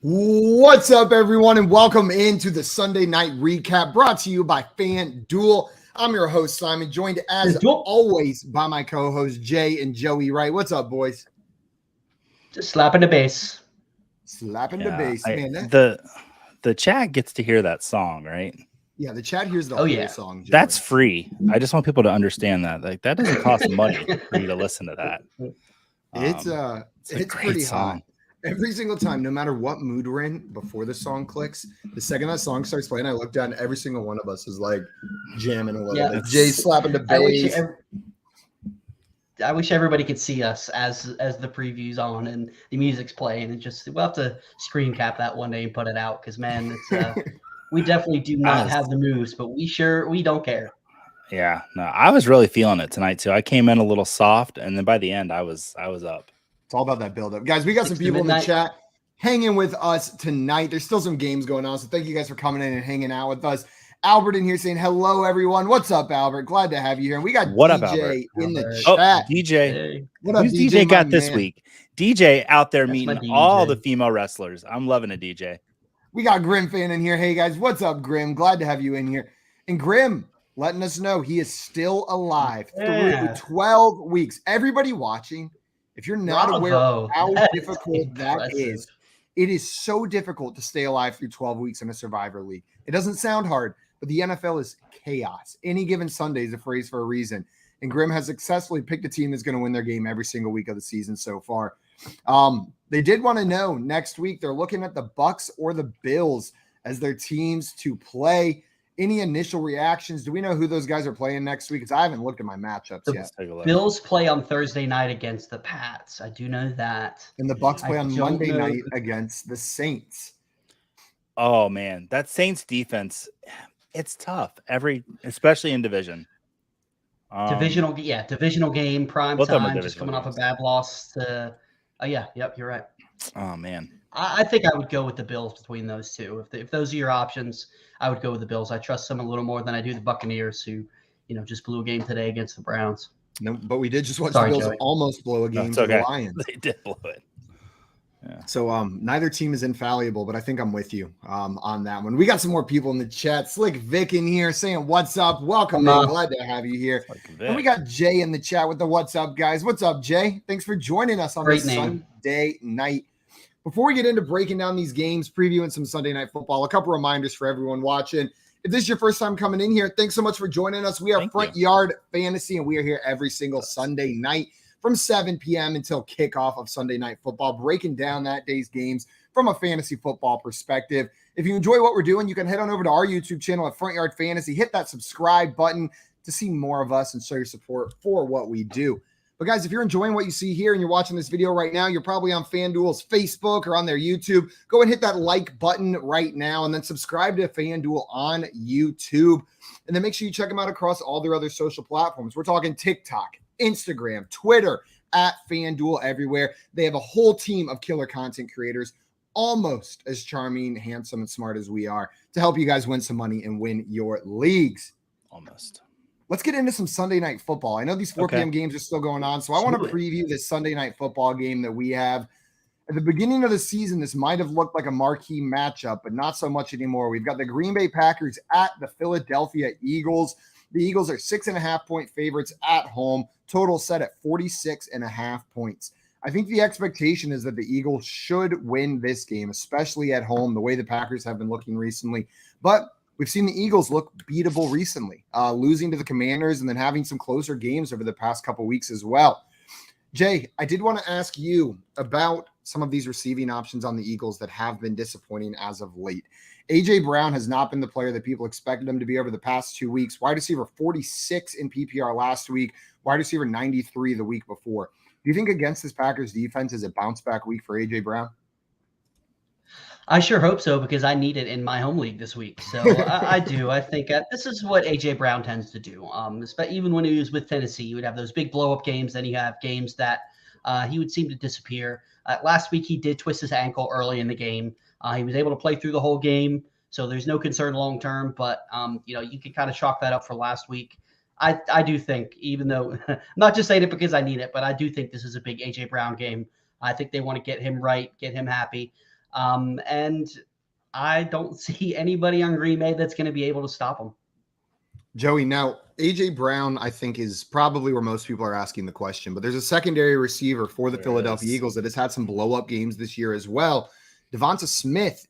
What's up, everyone, and welcome into the Sunday Night Recap brought to you by FanDuel. I'm your host, Simon, joined as always by my co-hosts, Jay and Joey Wright. What's up, boys? Just slapping the bass. Slapping the bass, man. The chat gets to hear that song, right? Yeah, the chat hears the whole song. Joey. That's free. I just want people to understand that. Like, that doesn't cost money for you to listen to that. It's pretty hot. Every single time, no matter what mood we're in, before the song clicks, the second that song starts playing, I look down, every single one of us is like jamming a little bit. Jay's slapping the bass. I wish everybody could see us as the preview's on and the music's playing, and just we'll have to screen cap that one day and put it out because, man, it's we definitely do not have the moves, but we don't care. Yeah, no, I was really feeling it tonight too. I came in a little soft, and then by the end, I was up. It's all about that build-up. Guys, we got some people in the chat hanging with us tonight. There's still some games going on, so thank you guys for coming in and hanging out with us. Albert in here saying, hello, everyone. What's up, Albert? Glad to have you here. And we got DJ in the chat. Oh, DJ. What up, DJ? DJ got this week? DJ out there meeting all the female wrestlers. I'm loving it, DJ. We got Grim fan in here. Hey, guys. What's up, Grim? Glad to have you in here. And Grim letting us know he is still alive through 12 weeks. Everybody watching, if you're not aware of how difficult that is, it is so difficult to stay alive through 12 weeks in a Survivor League. It doesn't sound hard, but the NFL is chaos. Any given Sunday is a phrase for a reason. And Grim has successfully picked a team that's going to win their game every single week of the season so far. They did want to know next week, they're looking at the Bucks or the Bills as their teams to play. Any initial reactions? Do we know who those guys are playing next week? Because I haven't looked at my matchups yet. Bills play on Thursday night against the Pats. I do know that. And the Bucks play on Monday night against the Saints. Oh, man. That Saints defense, it's tough. Especially in division. Divisional game, prime time, just coming off a bad loss to you're right. Oh, man. I think I would go with the Bills between those two. If those are your options, I would go with the Bills. I trust them a little more than I do the Buccaneers, who, just blew a game today against the Browns. No, but we did just watch the Bills almost blow a game to the Lions. They did blow it. Yeah. So neither team is infallible, but I think I'm with you on that one. We got some more people in the chat. Slick Vic in here saying, what's up? Welcome, man. Glad to have you here. And we got Jay in the chat with the what's up, guys. What's up, Jay? Thanks for joining us on this Sunday night. Before we get into breaking down these games, previewing some Sunday Night Football, a couple reminders for everyone watching. If this is your first time coming in here, thanks so much for joining us. We are Front Yard Fantasy, and we are here every single Sunday night from 7 p.m. until kickoff of Sunday Night Football, breaking down that day's games from a fantasy football perspective. If you enjoy what we're doing, you can head on over to our YouTube channel at Front Yard Fantasy. Hit that subscribe button to see more of us and show your support for what we do. But guys, if you're enjoying what you see here and you're watching this video right now, you're probably on FanDuel's Facebook or on their YouTube. Go and hit that like button right now and then subscribe to FanDuel on YouTube. And then make sure you check them out across all their other social platforms. We're talking TikTok, Instagram, Twitter, at FanDuel everywhere. They have a whole team of killer content creators, almost as charming, handsome, and smart as we are, to help you guys win some money and win your leagues. Almost. Let's get into some Sunday Night Football. I know these 4 p.m. games are still going on, so I want to preview this Sunday Night Football game that we have. At the beginning of the season, this might have looked like a marquee matchup, but not so much anymore. We've got the Green Bay Packers at the Philadelphia Eagles. The Eagles are 6.5-point favorites at home, total set at 46.5 points. I think the expectation is that the Eagles should win this game, especially at home, the way the Packers have been looking recently. But we've seen the Eagles look beatable recently, losing to the Commanders and then having some closer games over the past couple weeks as well. Jay, I did want to ask you about some of these receiving options on the Eagles that have been disappointing as of late. A.J. Brown has not been the player that people expected him to be over the past 2 weeks. Wide receiver 46 in PPR last week, wide receiver 93 the week before. Do you think against this Packers defense is a bounce-back week for A.J. Brown? I sure hope so, because I need it in my home league this week. So I do. I think this is what A.J. Brown tends to do. Even when he was with Tennessee, he would have those big blow-up games. Then you have games that he would seem to disappear. Last week, he did twist his ankle early in the game. He was able to play through the whole game, so there's no concern long-term. But, you can kind of chalk that up for last week. I do think, even though – I'm not just saying it because I need it, but I do think this is a big A.J. Brown game. I think they want to get him right, get him happy. And I don't see anybody on Green Bay that's going to be able to stop him. Joey, now AJ Brown, I think, is probably where most people are asking the question, but there's a secondary receiver for the Philadelphia Eagles that has had some blow-up games this year as well. Devonta Smith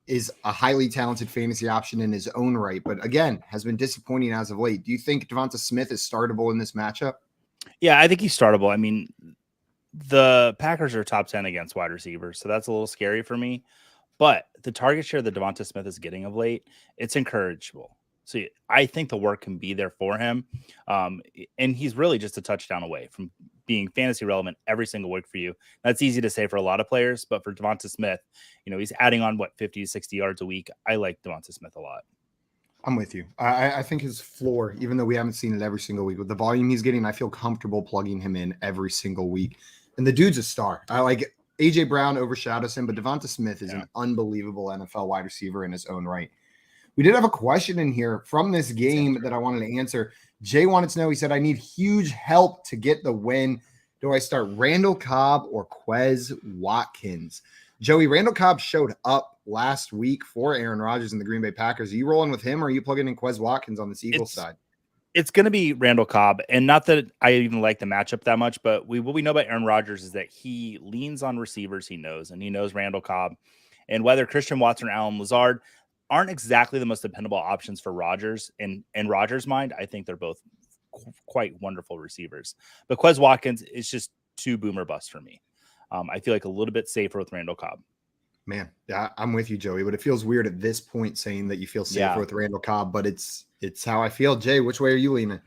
is a highly talented fantasy option in his own right, but again, has been disappointing as of late. Do you think Devonta Smith is startable in this matchup? Yeah, I think he's startable. I mean, the Packers are top 10 against wide receivers, so that's a little scary for me. But the target share that Devonta Smith is getting of late, it's encourageable. So I think the work can be there for him. And he's really just a touchdown away from being fantasy relevant every single week for you. That's easy to say for a lot of players, but for Devonta Smith, he's adding on 50 to 60 yards a week. I like Devonta Smith a lot. I'm with you. I think his floor, even though we haven't seen it every single week, with the volume he's getting, I feel comfortable plugging him in every single week. And the dude's a star. I like AJ Brown overshadows him, but Devonta Smith is an unbelievable NFL wide receiver in his own right. We did have a question in here from this game that I wanted to answer. Jay wanted to know, he said, I need huge help to get the win. Do I start Randall Cobb or Quez Watkins? Joey, Randall Cobb showed up last week for Aaron Rodgers and the Green Bay Packers. Are you rolling with him or are you plugging in Quez Watkins on this Eagles side? It's going to be Randall Cobb. And not that I even like the matchup that much, but what we know about Aaron Rodgers is that he leans on receivers he knows, and he knows Randall Cobb. And whether Christian Watson or Allen Lazard aren't exactly the most dependable options for Rodgers, in Rodgers' mind, I think they're both quite wonderful receivers. But Quez Watkins is just too boomer bust for me. I feel like a little bit safer with Randall Cobb. Man, yeah, I'm with you, Joey, but it feels weird at this point saying that you feel safer with Randall Cobb, but it's how I feel. Jay, which way are you leaning?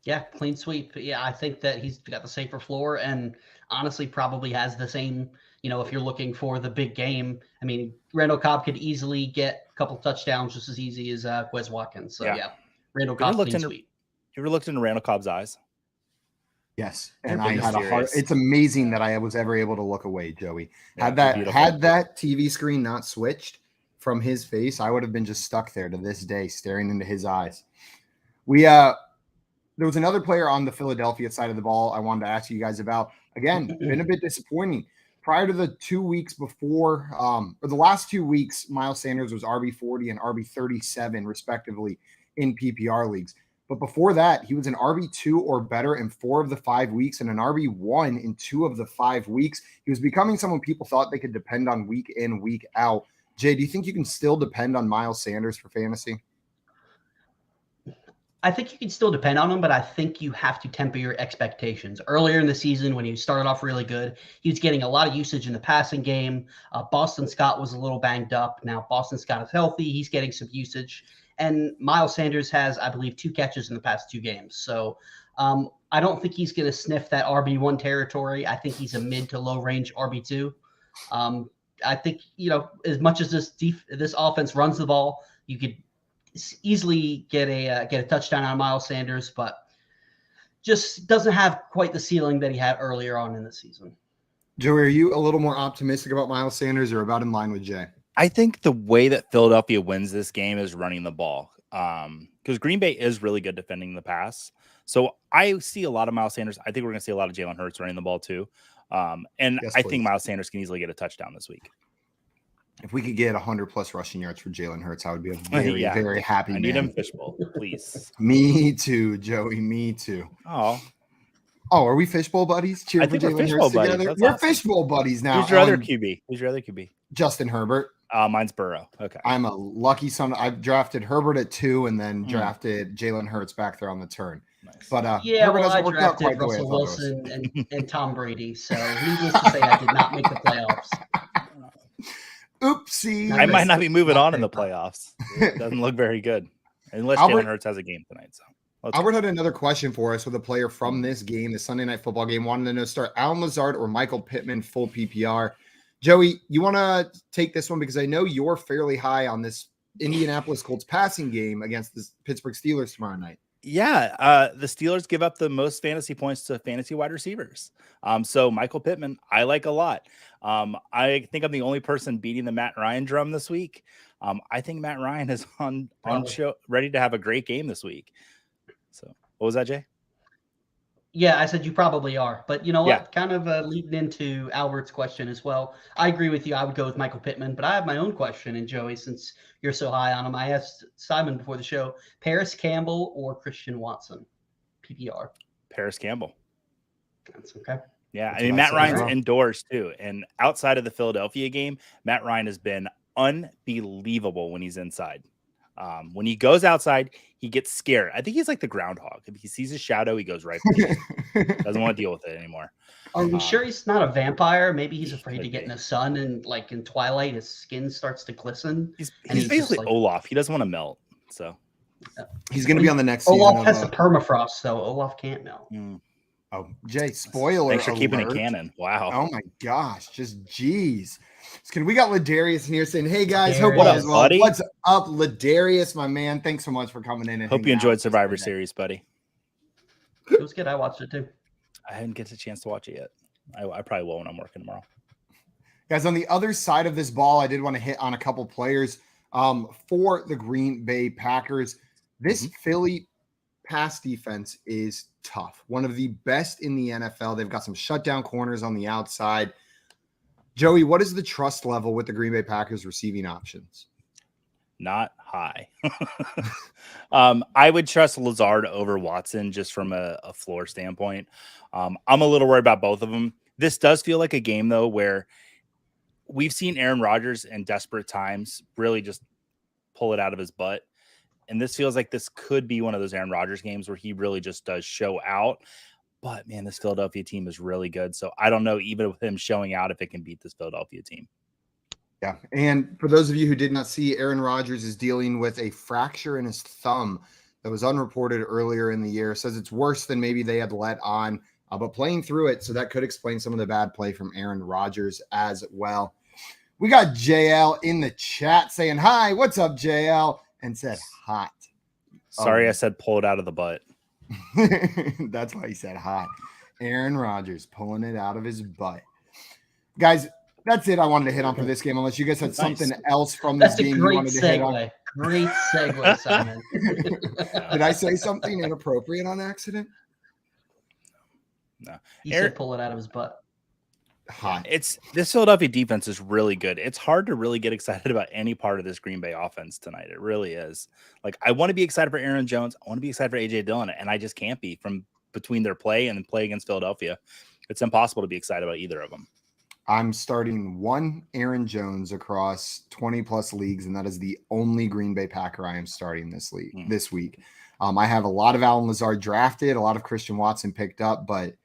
Yeah, clean sweep. Yeah, I think that he's got the safer floor and honestly probably has the same, if you're looking for the big game. I mean, Randall Cobb could easily get a couple touchdowns just as easy as Quez Watkins. So, yeah Randall Cobb, clean sweep. You ever looked into Randall Cobb's eyes? Yes, and I had a heart. It's amazing that I was ever able to look away, Joey. Had that TV screen not switched from his face, I would have been just stuck there to this day, staring into his eyes. There was another player on the Philadelphia side of the ball I wanted to ask you guys about. Again, been a bit disappointing. Prior to the 2 weeks before, or the last 2 weeks, Miles Sanders was RB40 and RB37, respectively, in PPR leagues. But before that, he was an RB2 or better in 4 of the 5 weeks and an RB1 in 2 of the 5 weeks. He was becoming someone people thought they could depend on week in, week out. Jay, do you think you can still depend on Miles Sanders for fantasy? I think you can still depend on him, but I think you have to temper your expectations. Earlier in the season, when he started off really good, he was getting a lot of usage in the passing game. Boston Scott was a little banged up. Now Boston Scott is healthy. He's getting some usage. And Miles Sanders has, I believe, 2 catches in the past 2 games. So I don't think he's going to sniff that RB1 territory. I think he's a mid to low range RB2. I think, as much as this offense runs the ball, you could easily get a touchdown on Miles Sanders, but just doesn't have quite the ceiling that he had earlier on in the season. Joey, are you a little more optimistic about Miles Sanders or about in line with Jay? I think the way that Philadelphia wins this game is running the ball, because Green Bay is really good defending the pass. So I see a lot of Miles Sanders. I think we're going to see a lot of Jalen Hurts running the ball too. I think Miles Sanders can easily get a touchdown this week. If we could get 100+ rushing yards for Jalen Hurts, I would be a very, very happy man. I need him fishbowl, please. Me too, Joey. Me too. Oh, are we fishbowl buddies? Cheer for Jalen Hurts together. We're fishbowl buddies now. Who's your other QB? Justin Herbert. Mine's Burrow. Okay. I'm a lucky son. I drafted Herbert at 2 and then drafted Jalen Hurts back there on the turn. Nice. But Herbert hasn't worked out quite Russell Wilson and Tom Brady. So needless to say, I did not make the playoffs. Oopsie. I might not be moving on in the playoffs. It doesn't look very good unless Jalen Hurts has a game tonight. So Albert had another question for us with a player from this game, the Sunday Night Football game. Wanted to know, start Allen Lazard or Michael Pittman full PPR. Joey, you want to take this one because I know you're fairly high on this Indianapolis Colts passing game against the Pittsburgh Steelers tomorrow night. Yeah, the Steelers give up the most fantasy points to fantasy wide receivers. So Michael Pittman, I like a lot. I think I'm the only person beating the Matt Ryan drum this week. I think Matt Ryan is on show, ready to have a great game this week. So what was that, Jay? Yeah, I said you probably are. But you know what? Yeah. Kind of leading into Albert's question as well. I agree with you. I would go with Michael Pittman, but I have my own question. And Joey, since you're so high on him, I asked Simon before the show, Paris Campbell or Christian Watson? PPR. Paris Campbell. That's okay. Yeah, That's I mean, what Matt said, Ryan's bro. indoors too. And outside of the Philadelphia game, Matt Ryan has been unbelievable when he's inside. When he goes outside, he gets scared. I think he's like the groundhog. If he sees a shadow, he goes right for it. Doesn't want to deal with it anymore. Are we sure he's not a vampire? Maybe he's afraid to get in be. the sun, and like in Twilight, his skin starts to glisten. He's he's basically like, Olaf. He doesn't want to melt. So he's going to be on the next Olaf season. has the permafrost, so Olaf can't melt. Oh, Jay, spoiler Thanks for keeping it alert. canon. Wow. Oh my gosh, just geez. We got Ladarius in here saying, "Hey guys, Ladarius. hope all is well." Buddy? What's up, Ladarius, my man? Thanks so much for coming in. And Hope you enjoyed Survivor Series, buddy. It was good. I watched it too. I didn't get a chance to watch it yet. I probably will when I'm working tomorrow. Guys, on the other side of this ball, I did want to hit on a couple players for the Green Bay Packers. This Philly pass defense is tough. One of the best in the NFL. They've got some shutdown corners on the outside. Joey, what is the trust level with the Green Bay Packers receiving options? Not high. I would trust Lazard over Watson just from a floor standpoint. I'm a little worried about both of them. This does feel like a game, though, where we've seen Aaron Rodgers in desperate times really just pull it out of his butt. And this feels like this could be one of those Aaron Rodgers games where he really just does show out. But, man, this Philadelphia team is really good. So I don't know, even with him showing out, if it can beat this Philadelphia team. Yeah. And for those of you who did not see, Aaron Rodgers is dealing with a fracture in his thumb that was unreported earlier in the year. Says it's worse than maybe they had let on, but playing through it. So that could explain some of the bad play from Aaron Rodgers as well. We got JL in the chat saying, "Hi, what's up, JL?" and said hot. Sorry, I said pull it out of the butt. That's why he said hot. Aaron Rodgers pulling it out of his butt. Guys, that's it I wanted to hit on for this game, unless you guys had something else from this game you wanted to hit on. Great segue, Simon. Did I say something inappropriate on accident? No. He said pull it out of his butt. Hot. This Philadelphia defense is really good. It's hard to really get excited about any part of this Green Bay offense tonight. It really is. Like, I want to be excited for Aaron Jones. I want to be excited for AJ Dillon, and I just can't be from between their play and play against Philadelphia. It's impossible to be excited about either of them. I'm starting one Aaron Jones across 20 plus leagues, and that is the only Green Bay Packer I am starting this week. I have a lot of Allen Lazard drafted, a lot of Christian Watson picked up, but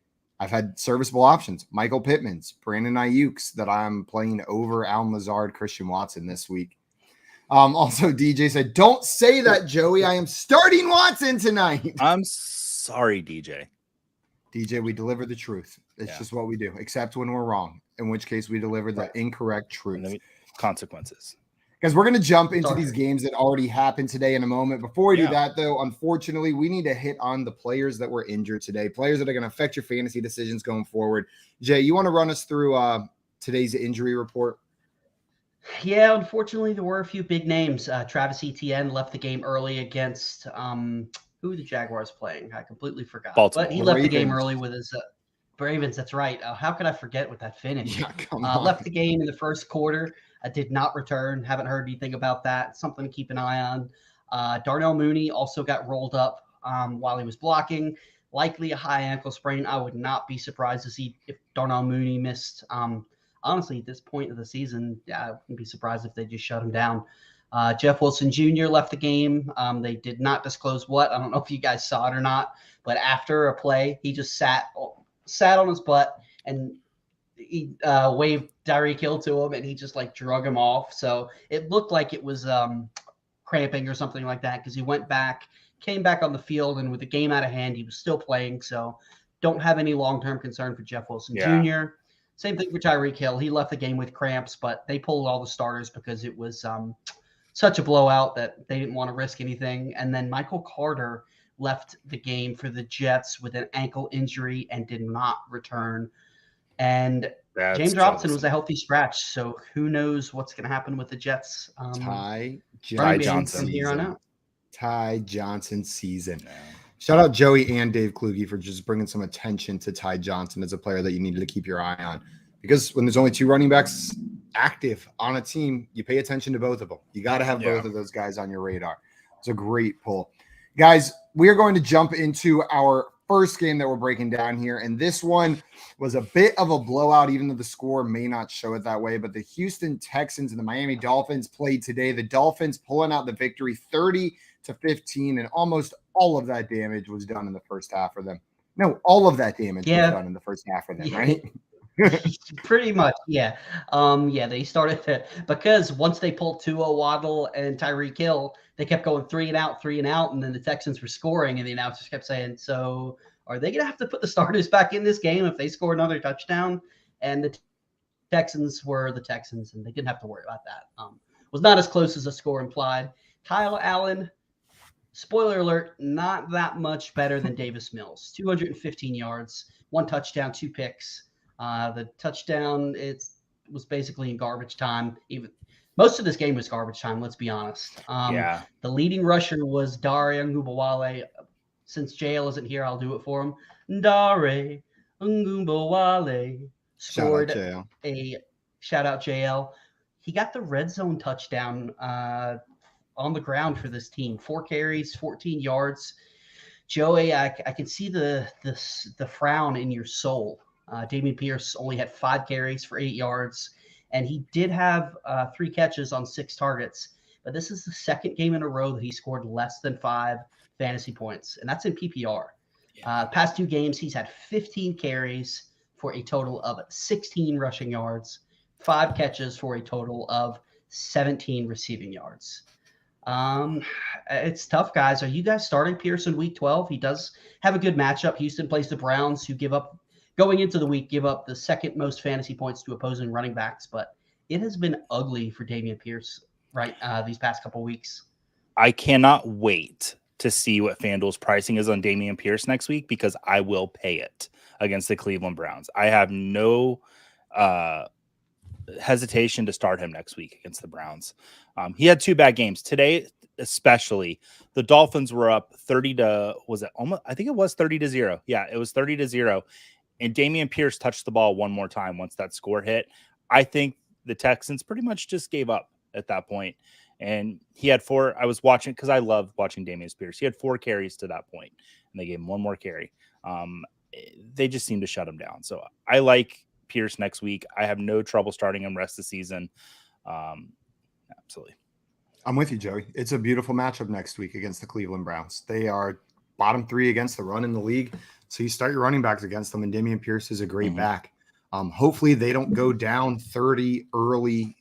I've had serviceable options. Michael Pittman's, Brandon Ayuk's that I'm playing over Allen Lazard, Christian Watson this week. Also, DJ said, "Don't say that, Joey. I am starting Watson tonight." I'm sorry, DJ. DJ, we deliver the truth. It's just what we do, except when we're wrong, in which case we deliver the incorrect truth. Consequences. Guys, we're going to jump into these games that already happened today in a moment. Before we do that, though, unfortunately, we need to hit on the players that were injured today, players that are going to affect your fantasy decisions going forward. Jay, you want to run us through today's injury report? Yeah, unfortunately, there were a few big names. Travis Etienne left the game early against who were the Jaguars playing? I completely forgot. Baltimore. But he left the game early with his Ravens. That's right. How could I forget with that finish? Yeah, come on. Left the game in the first quarter. Did not return. Haven't heard anything about that. Something to keep an eye on. Darnell Mooney also got rolled up while he was blocking. Likely a high ankle sprain. I would not be surprised to see if Darnell Mooney missed. Honestly, at this point of the season, I wouldn't be surprised if they just shut him down. Jeff Wilson Jr. left the game. They did not disclose what. I don't know if you guys saw it or not, but after a play, he just sat on his butt and he waved Tyreek Hill to him, and he just like drug him off. So it looked like it was cramping or something like that, because he came back on the field, and with the game out of hand, he was still playing. So don't have any long-term concern for Jeff Wilson Jr. Same thing for Tyreek Hill. He left the game with cramps, but they pulled all the starters because it was such a blowout that they didn't want to risk anything. And then Michael Carter left the game for the Jets with an ankle injury and did not return. And James Robinson was a healthy scratch, so who knows what's going to happen with the Jets. Ty Johnson here on out. Ty Johnson season. Shout out Joey and Dave Kluge for just bringing some attention to Ty Johnson as a player that you needed to keep your eye on. Because when there's only 2 running backs active on a team, you pay attention to both of them. You got to have both of those guys on your radar. It's a great pull. Guys, we are going to jump into our first game that we're breaking down here. And this one was a bit of a blowout, even though the score may not show it that way. But the Houston Texans and the Miami Dolphins played today. The Dolphins pulling out the victory 30-15, and almost all of that damage was done in the first half for them. No, all of that damage was done in the first half for them, right? Pretty much, yeah. They started to, because once they pulled Tua, Waddle, and Tyreek Hill, they kept going 3 and out, and then the Texans were scoring, and the announcers kept saying, so are they going to have to put the starters back in this game if they score another touchdown? And the Texans were the Texans, and they didn't have to worry about that. Was not as close as the score implied. Kyle Allen, spoiler alert, not that much better than Davis Mills. 215 yards, 1 touchdown, 2 picks. The touchdown, was basically in garbage time. Even most of this game was garbage time, let's be honest. The leading rusher was Dare Ngubawale. Since JL isn't here, I'll do it for him. Dare Ngubawale scored shout out JL. He got the red zone touchdown on the ground for this team. 4 carries, 14 yards. Joey, I can see the frown in your soul. Dameon Pierce only had 5 carries for 8 yards, and he did have 3 catches on 6 targets. But this is the second game in a row that he scored less than 5 fantasy points, and that's in PPR. Past 2 games, he's had 15 carries for a total of 16 rushing yards, 5 catches for a total of 17 receiving yards. It's tough, guys. Are you guys starting Pierce in week 12? He does have a good matchup. Houston plays the Browns, who going into the week, give up the second most fantasy points to opposing running backs, but it has been ugly for Dameon Pierce these past couple weeks. I cannot wait to see what FanDuel's pricing is on Dameon Pierce next week, because I will pay it against the Cleveland Browns. I have no hesitation to start him next week against the Browns. He had 2 bad games today, especially. The Dolphins were up 30-0. Yeah, it was 30-0. And Dameon Pierce touched the ball one more time once that score hit. I think the Texans pretty much just gave up at that point. And he had 4. I was watching because I love watching Dameon Pierce. He had 4 carries to that point, and they gave him 1 more carry. They just seemed to shut him down. So I like Pierce next week. I have no trouble starting him rest of the season. Absolutely. I'm with you, Joey. It's a beautiful matchup next week against the Cleveland Browns. They are bottom 3 against the run in the league. So you start your running backs against them, and Dameon Pierce is a great back. Hopefully they don't go down 30 early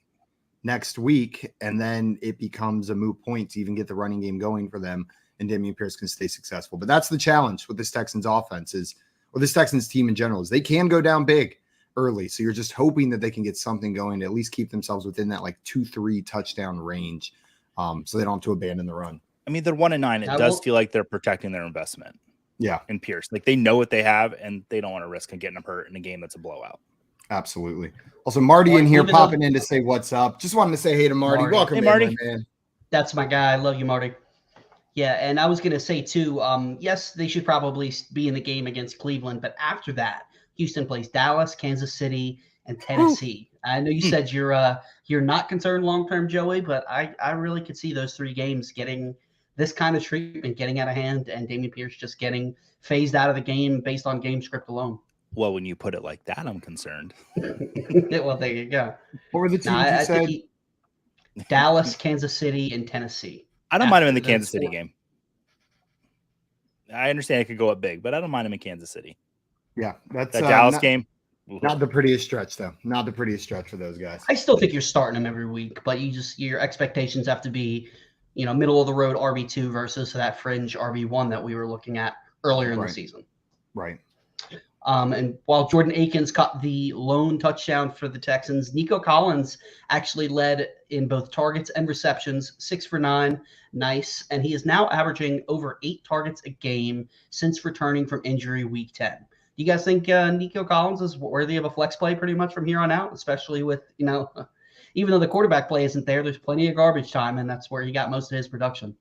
next week, and then it becomes a moot point to even get the running game going for them, and Dameon Pierce can stay successful. But that's the challenge with this Texans offense or this Texans team in general, is they can go down big early. So you're just hoping that they can get something going to at least keep themselves within that 2-3 touchdown range, so they don't have to abandon the run. I mean, they're 1-9. It does feel like they're protecting their investment. Yeah. In Pierce. They know what they have, and they don't want to risk getting them hurt in a game that's a blowout. Absolutely. Also, Marty in here popping in to say what's up. Just wanted to say hey to Marty. Welcome, hey, Marty. My man. That's my guy. I love you, Marty. Yeah, and I was going to say, too, yes, they should probably be in the game against Cleveland, but after that, Houston plays Dallas, Kansas City, and Tennessee. I know you said you're not concerned long-term, Joey, but I really could see those 3 games getting this kind of treatment, getting out of hand, and Dameon Pierce just getting phased out of the game based on game script alone. Well, when you put it like that, I'm concerned. Well, there you go. What were the teams you said? Dallas, Kansas City, and Tennessee. I don't mind him in the Kansas City game. I understand it could go up big, but I don't mind him in Kansas City. Yeah, that's that Dallas game. Not the prettiest stretch, though. Not the prettiest stretch for those guys. I still think you're starting them every week, but your expectations have to be, middle of the road RB2 versus that fringe RB1 that we were looking at earlier in the season. Right. And while Jordan Akins caught the lone touchdown for the Texans, Nico Collins actually led in both targets and receptions, 6 for 9. Nice. And he is now averaging over 8 targets a game since returning from injury week 10. Do you guys think Nico Collins is worthy of a flex play pretty much from here on out, especially with, even though the quarterback play isn't there, there's plenty of garbage time, and that's where he got most of his production.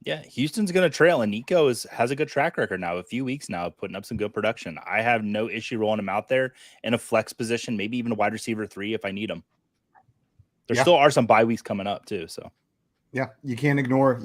Yeah, Houston's going to trail, and Nico has a good track record now, a few weeks now, putting up some good production. I have no issue rolling him out there in a flex position, maybe even a wide receiver 3 if I need him. There still are some bye weeks coming up too, so. Yeah, you can't ignore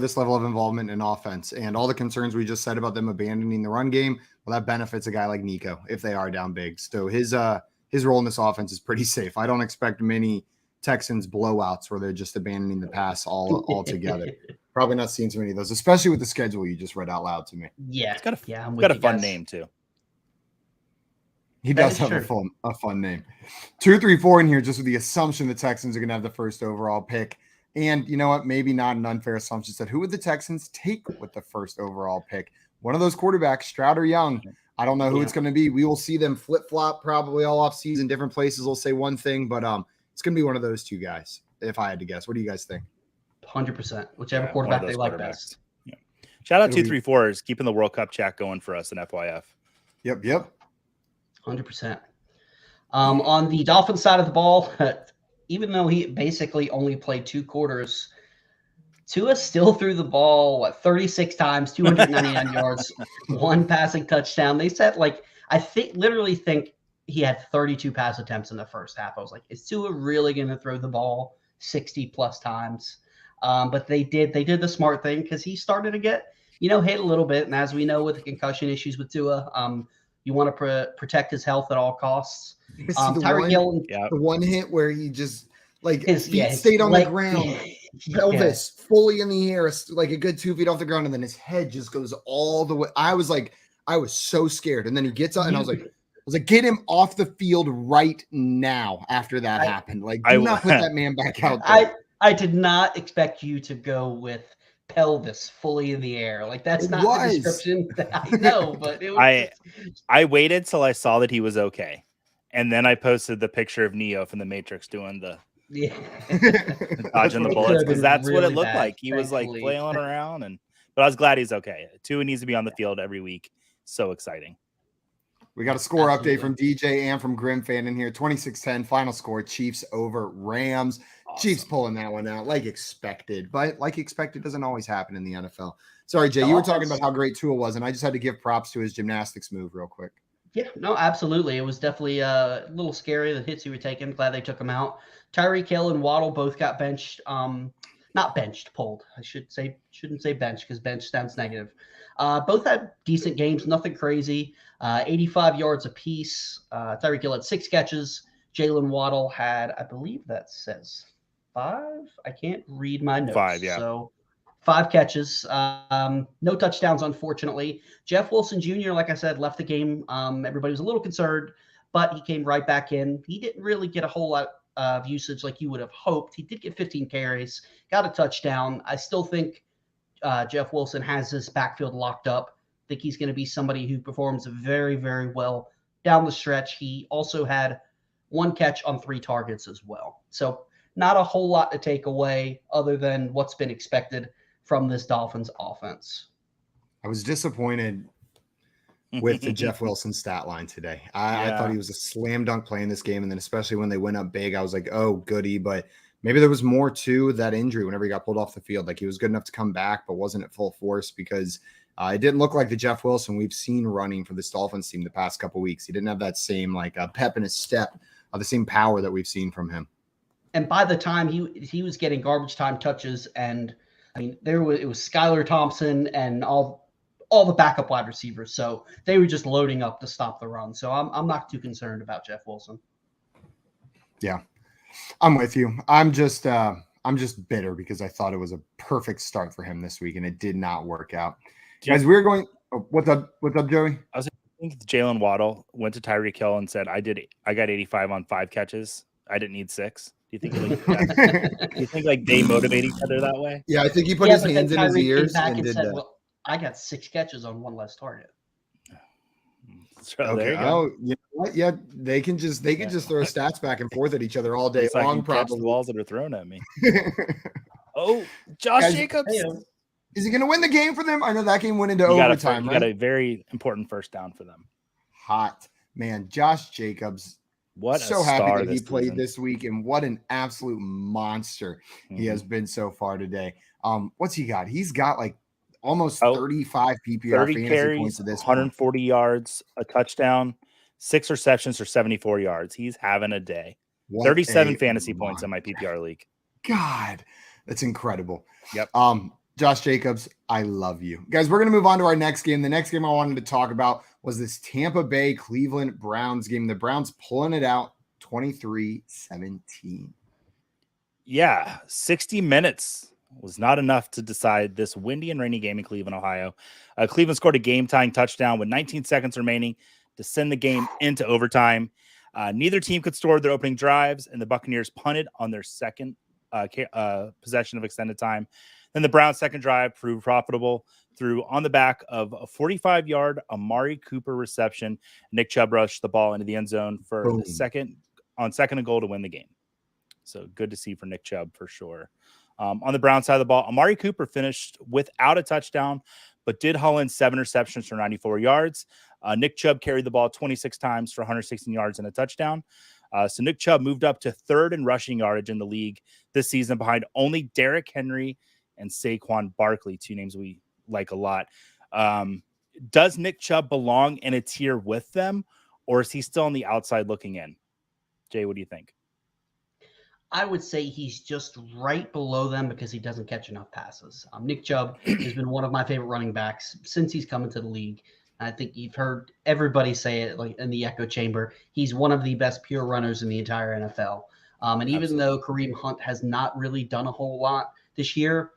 this level of involvement in offense and all the concerns we just said about them abandoning the run game. Well, that benefits a guy like Nico if they are down big. So his role in this offense is pretty safe. I don't expect many Texans blowouts where they're just abandoning the pass altogether. Probably not seeing too many of those, especially with the schedule you just read out loud to me. Yeah, it's got a fun name too. He does have a fun name. 2, 3, 4 in here, just with the assumption the Texans are going to have the first overall pick. And you know what? Maybe not an unfair assumption. Said, who would the Texans take with the first overall pick? One of those quarterbacks, Stroud or Young. I don't know who it's going to be. We will see them flip-flop probably all off season. Different places will say one thing, but it's going to be one of those two guys, if I had to guess. What do you guys think? 100%. Whichever quarterback they like best. Yeah. Shout out 234 is keeping the World Cup chat going for us in FYF. Yep. 100%. On the Dolphins side of the ball, even though he basically only played 2 quarters, Tua still threw the ball 36 times, 299 yards, 1 passing touchdown. They said literally think he had 32 pass attempts in the first half. I was like, is Tua really going to throw the ball 60 plus times? But they did the smart thing because he started to get hit a little bit, and as we know with the concussion issues with Tua, you want to protect his health at all costs. Tyreek Hill, the one hit where he just his feet stayed on the ground, pelvis fully in the air, like a good 2 feet off the ground, and then his head just goes all the way. I was so scared, and then he gets up, and I was like, get him off the field right now. After that happened, do not put that man back out there. I did not expect you to go with pelvis fully in the air. That's not the description that I know, but it was I waited till I saw that he was okay. And then I posted the picture of Neo from the Matrix doing the dodging the bullets, because that's really what it looked like. He was flailing around, but I was glad he's okay. Tua needs to be on the field every week. So exciting. We got a score update from DJ and from Grim Fan in here. 26-10 final score, Chiefs over Rams. Awesome. Chiefs pulling that one out like expected, but like expected doesn't always happen in the NFL. Sorry, Jay, you were talking about how great Tua was, and I just had to give props to his gymnastics move real quick. Yeah, no, absolutely. It was definitely a little scary, the hits he were taking. Glad they took him out. Tyreek Hill and Waddle both got benched. Not benched, pulled. I shouldn't say benched because bench sounds negative. Both had decent games, nothing crazy. 85 yards apiece. Tyreek Hill had 6 catches. Jalen Waddle had, I believe that says 5. I can't read my notes. 5, yeah. So 5 catches. No touchdowns, unfortunately. Jeff Wilson Jr., like I said, left the game. Everybody was a little concerned, but he came right back in. He didn't really get a whole lot of usage like you would have hoped. He did get 15 carries, got a touchdown. I still think Jeff Wilson has his backfield locked up. I think he's going to be somebody who performs very, very well down the stretch. He also had 1 catch on 3 targets as well. So not a whole lot to take away other than what's been expected from this Dolphins offense. I was disappointed with the Jeff Wilson stat line today. I thought he was a slam dunk play in this game. And then especially when they went up big, I was like, oh, goody. But maybe there was more to that injury whenever he got pulled off the field. He was good enough to come back, but wasn't at full force because it didn't look like the Jeff Wilson we've seen running for this Dolphins team the past couple of weeks. He didn't have that same pep in his step, the same power that we've seen from him. And by the time he was getting garbage time touches, and I mean it was Skylar Thompson and all the backup wide receivers, so they were just loading up to stop the run. So I'm not too concerned about Jeff Wilson. Yeah, I'm with you. I'm just bitter because I thought it was a perfect start for him this week, and it did not work out. Guys, we're going. Oh, what's up, Joey? I think Jalen Waddle went to Tyreek Hill and said, I got 85 on 5 catches. I didn't need 6. Do you think they motivate each other that way? Yeah, I think he put his hands in his ears and did that. Well, I got 6 catches on 1 less target. So okay. Oh, you know what? Yeah, they can just throw stats back and forth at each other all day long. Probably the balls that are thrown at me. Oh, Josh Jacobs. Is he going to win the game for them? I know that game went into overtime. You got a very important first down for them. Hot man, Josh Jacobs. What so happy that he played this week, and what an absolute monster he has been so far today. What's he got? He's got like almost 35 PPR 30 fantasy carries, points at this 140 point. yards, a touchdown, 6 receptions for 74 yards. He's having a day. What 37 fantasy points in my PPR league. God, that's incredible. Yep. Josh Jacobs, I love you. Guys, we're going to move on to our next game. The next game I wanted to talk about was this Tampa Bay Cleveland Browns game. The Browns pulling it out 23-17. Yeah, 60 minutes was not enough to decide this windy and rainy game in Cleveland, Ohio. Cleveland scored a game-tying touchdown with 19 seconds remaining to send the game into overtime. Neither team could score their opening drives, and the Buccaneers punted on their second possession of extended time. Then the Browns' second drive proved profitable through on the back of a 45-yard Amari Cooper reception. Nick Chubb rushed the ball into the end zone for the second and goal to win the game. So good to see for Nick Chubb for sure. On the Browns side of the ball, Amari Cooper finished without a touchdown, but did haul in 7 receptions for 94 yards. Nick Chubb carried the ball 26 times for 116 yards and a touchdown. So Nick Chubb moved up to 3rd in rushing yardage in the league this season behind only Derrick Henry and Saquon Barkley, 2 names we like a lot. Does Nick Chubb belong in a tier with them, or is he still on the outside looking in? Jay, what do you think? I would say he's just right below them because he doesn't catch enough passes. Nick Chubb has been one of my favorite running backs since he's come into the league. I think you've heard everybody say it like in the echo chamber. He's one of the best pure runners in the entire NFL. And even though Kareem Hunt has not really done a whole lot this year,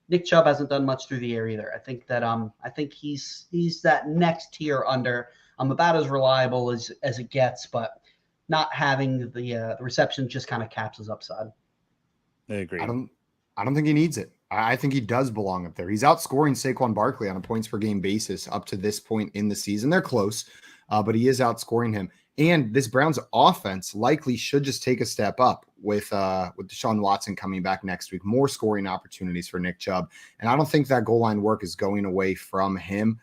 Nick Chubb hasn't done much through the air either. I think that I think he's that next tier under. About as reliable as it gets, but not having the reception just kind of caps his upside. I agree. I don't think he needs it. I think he does belong up there. He's outscoring Saquon Barkley on a points per game basis up to this point in the season. They're close, but he is outscoring him. And this Browns offense likely should just take a step up with Deshaun Watson coming back next week. More scoring opportunities for Nick Chubb. And I don't think that goal line work is going away from him.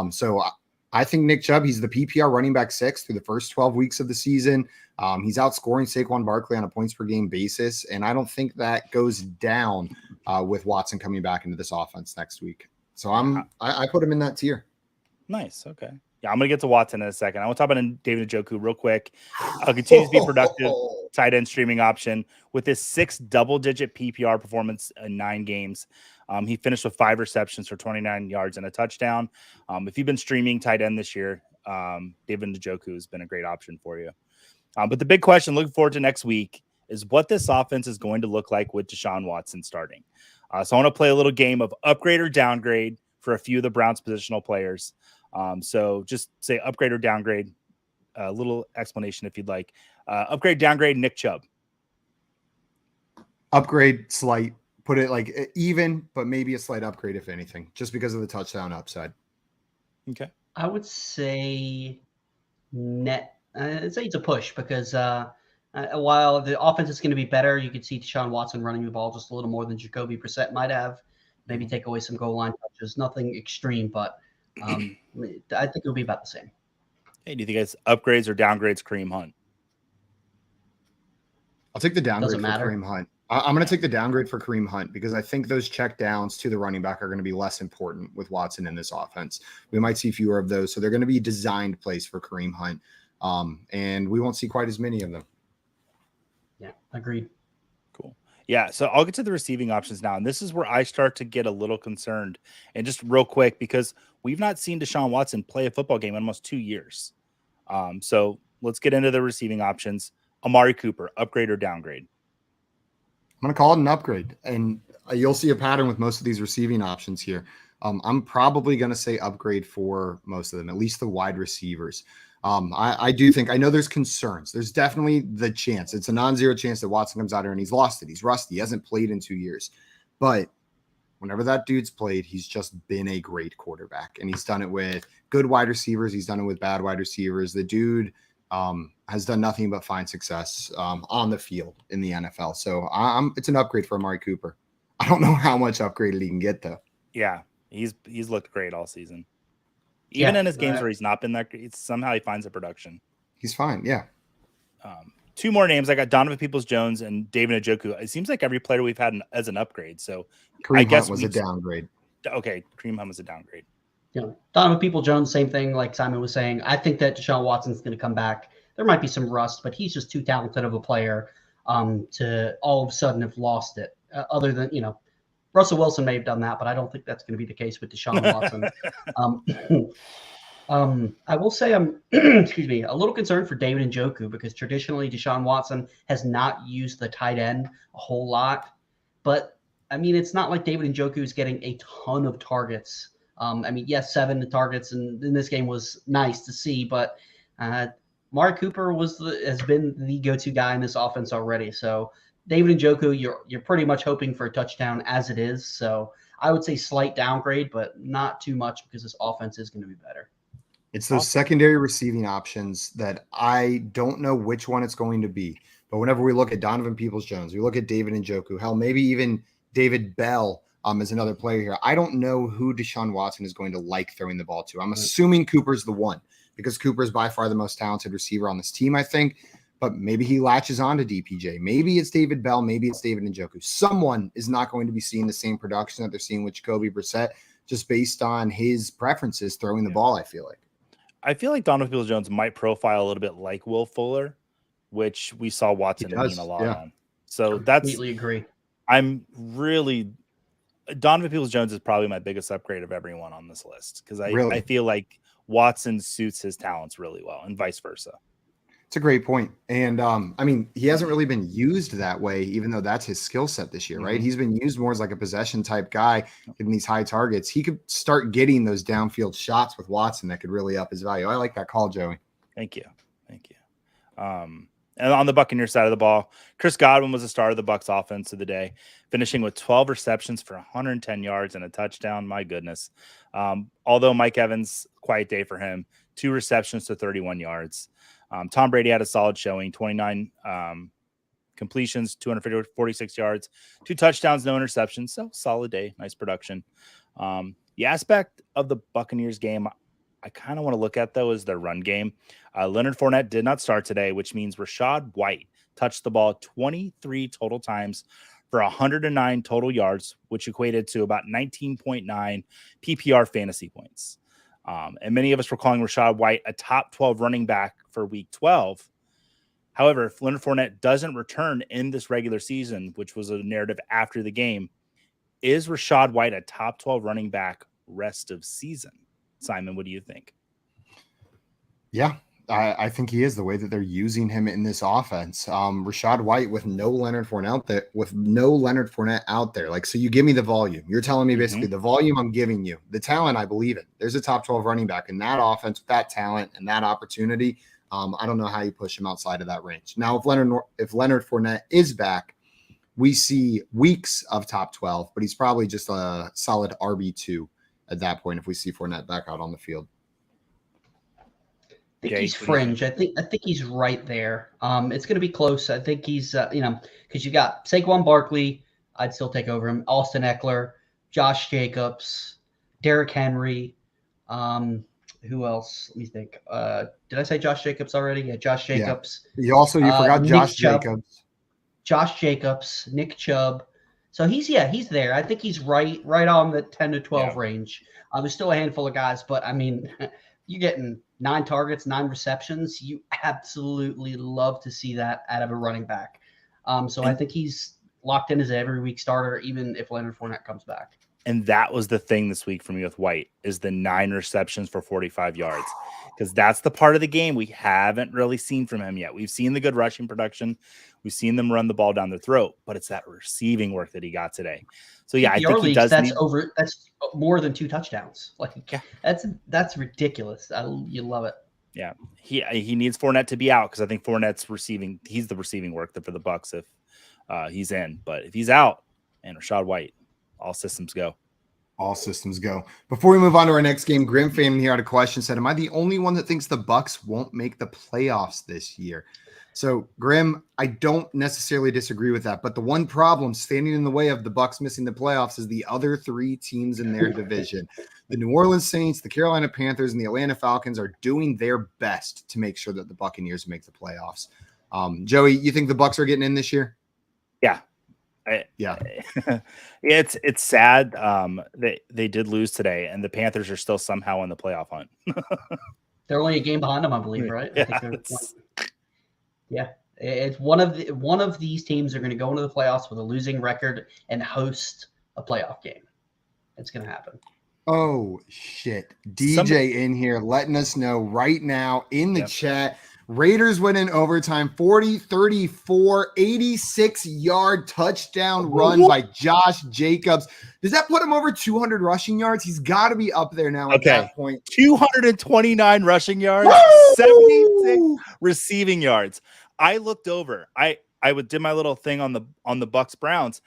So I think Nick Chubb, he's the PPR running back 6 through the first 12 weeks of the season. He's outscoring Saquon Barkley on a points per game basis. And I don't think that goes down with Watson coming back into this offense next week. So I put him in that tier. Nice. Okay. Yeah, I'm going to get to Watson in a second. I want to talk about David Njoku real quick. Continues to be productive tight end streaming option with his 6 double-digit PPR performance in 9 games. He finished with 5 receptions for 29 yards and a touchdown. If you've been streaming tight end this year, David Njoku has been a great option for you. But the big question looking forward to next week is what this offense is going to look like with Deshaun Watson starting. So I want to play a little game of upgrade or downgrade for a few of the Browns positional players. So just say upgrade or downgrade, a little explanation if you'd like. Upgrade, downgrade, Nick Chubb. Upgrade, slight. Put it like even, but maybe a slight upgrade, if anything, just because of the touchdown upside. Okay. I would say I'd say it's a push because while the offense is going to be better, you could see Deshaun Watson running the ball just a little more than Jacoby Brissett might have. Maybe take away some goal line touches. Nothing extreme, but I think it'll be about the same. Hey, do you think it's upgrades or downgrades Kareem Hunt? I'll take the downgrade for Kareem Hunt. I'm going to take the downgrade for Kareem Hunt because I think those check downs to the running back are going to be less important with Watson in this offense. We might see fewer of those. So they're going to be designed plays for Kareem Hunt. And we won't see quite as many of them. Yeah, agreed. Cool. Yeah, so I'll get to the receiving options now. And this is where I start to get a little concerned. And just real quick, because we've not seen Deshaun Watson play a football game in almost 2 years. So let's get into the receiving options. Amari Cooper, upgrade or downgrade? I'm going to call it an upgrade. And you'll see a pattern with most of these receiving options here. I'm probably going to say upgrade for most of them, at least the wide receivers. I do think, I know there's concerns. There's definitely the chance. It's a non-zero chance that Watson comes out here and he's lost it. He's rusty. He hasn't played in 2 years. But whenever that dude's played, he's just been a great quarterback. And he's done it with good wide receivers. He's done it with bad wide receivers. The dude has done nothing but find success on the field in the NFL. So it's an upgrade for Amari Cooper. I don't know how much upgraded he can get, though. Yeah, he's looked great all season. Even in his games where he's not been that great, somehow he finds the production. He's fine, yeah. two more names. I got Donovan Peoples-Jones and David Njoku. It seems like every player we've had as an upgrade. So Kareem Hunt was a downgrade. Okay, Kareem Hunt was a downgrade. Donovan Peoples-Jones, same thing. Like Simon was saying, I think that Deshaun Watson's going to come back. There might be some rust, but he's just too talented of a player to all of a sudden have lost it. Other than Russell Wilson may have done that, but I don't think that's going to be the case with Deshaun Watson. I will say I'm, excuse me, a little concerned for David Njoku because traditionally Deshaun Watson has not used the tight end a whole lot. But, I mean, it's not like David Njoku is getting a ton of targets. Yes, 7 targets in this game was nice to see, but Amari Cooper has been the go-to guy in this offense already. So David Njoku, you're pretty much hoping for a touchdown as it is. So I would say slight downgrade, but not too much because this offense is going to be better. It's those secondary receiving options that I don't know which one it's going to be. But whenever we look at Donovan Peoples-Jones, we look at David Njoku, hell, maybe even David Bell is another player here. I don't know who Deshaun Watson is going to like throwing the ball to. I'm assuming Cooper's the one because Cooper's by far the most talented receiver on this team, I think. But maybe he latches on to DPJ. Maybe it's David Bell. Maybe it's David Njoku. Someone is not going to be seeing the same production that they're seeing with Jacoby Brissett just based on his preferences throwing the ball, I feel like. I feel like Donovan Peoples-Jones might profile a little bit like Will Fuller, which we saw Watson lean a lot on. So that's completely agree. Donovan Peoples-Jones is probably my biggest upgrade of everyone on this list because I feel like Watson suits his talents really well and vice versa. It's a great point. And he hasn't really been used that way, even though that's his skill set this year, right? He's been used more as like a possession type guy getting these high targets. He could start getting those downfield shots with Watson that could really up his value. I like that call, Joey. Thank you. And on the Buccaneers side of the ball, Chris Godwin was the star of the Bucs offense of the day, finishing with 12 receptions for 110 yards and a touchdown. My goodness. Although Mike Evans, quiet day for him, 2 receptions to 31 yards. Tom Brady had a solid showing, 29 completions, 246 yards, 2 touchdowns, no interceptions. So solid day, nice production. The aspect of the Buccaneers game I kind of want to look at, though, is their run game. Leonard Fournette did not start today, which means Rachaad White touched the ball 23 total times for 109 total yards, which equated to about 19.9 PPR fantasy points. And many of us were calling Rachaad White a top 12 running back for week 12. However, if Leonard Fournette doesn't return in this regular season, which was a narrative after the game, is Rachaad White a top 12 running back rest of season? Simon, what do you think? Yeah, I think he is, the way that they're using him in this offense. Rachaad White with no Leonard Fournette out there. Like, so you give me the volume. You're telling me basically the volume I'm giving you, the talent, I believe it. There's a top 12 running back in that offense with that talent and that opportunity. I don't know how you push him outside of that range. Now, if Leonard Fournette is back, we see weeks of top 12, but he's probably just a solid RB2 at that point if we see Fournette back out on the field. I think he's fringe. I think he's right there. It's going to be close. I think he's because you got Saquon Barkley. I'd still take over him. Austin Eckler, Josh Jacobs, Derrick Henry. Who else? Let me think. Did I say Josh Jacobs already? Yeah, Josh Jacobs. Yeah. You forgot Josh Jacobs. Josh Jacobs, Nick Chubb. So he's there. I think he's right on the 10 to 12 range. There's still a handful of guys, but I mean, you're getting 9 targets, 9 receptions. You absolutely love to see that out of a running back. So I think he's locked in as an every week starter, even if Leonard Fournette comes back. And that was the thing this week for me with White, is the 9 receptions for 45 yards, because that's the part of the game we haven't really seen from him yet. We've seen the good rushing production. We've seen them run the ball down their throat, but it's that receiving work that he got today. So yeah, I think he does. That's more than 2 touchdowns. That's ridiculous. You love it. Yeah, he needs Fournette to be out because I think Fournette's receiving. He's the receiving work for the Bucs if he's in, but if he's out, and Rachaad White, all systems go. All systems go. Before we move on to our next game, Grim Fan here had a question, said, am I the only one that thinks the Bucs won't make the playoffs this year? So, Grim, I don't necessarily disagree with that, but the one problem standing in the way of the Bucs missing the playoffs is the other 3 teams in their division. The New Orleans Saints, the Carolina Panthers, and the Atlanta Falcons are doing their best to make sure that the Buccaneers make the playoffs. Joey, you think the Bucks are getting in this year? Yeah. It's sad. They did lose today, and the Panthers are still somehow in the playoff hunt. They're only a game behind them, I believe, right? Yeah, I think it's one of these teams are going to go into the playoffs with a losing record and host a playoff game. It's going to happen. Oh shit! DJ in here letting us know right now in the chat. Raiders win in overtime, 40-34, 86-yard touchdown run by Josh Jacobs. Does that put him over 200 rushing yards? He's got to be up there now at that point. 229 rushing yards, 76 receiving yards. I looked over. I did my little thing on the Bucks Browns,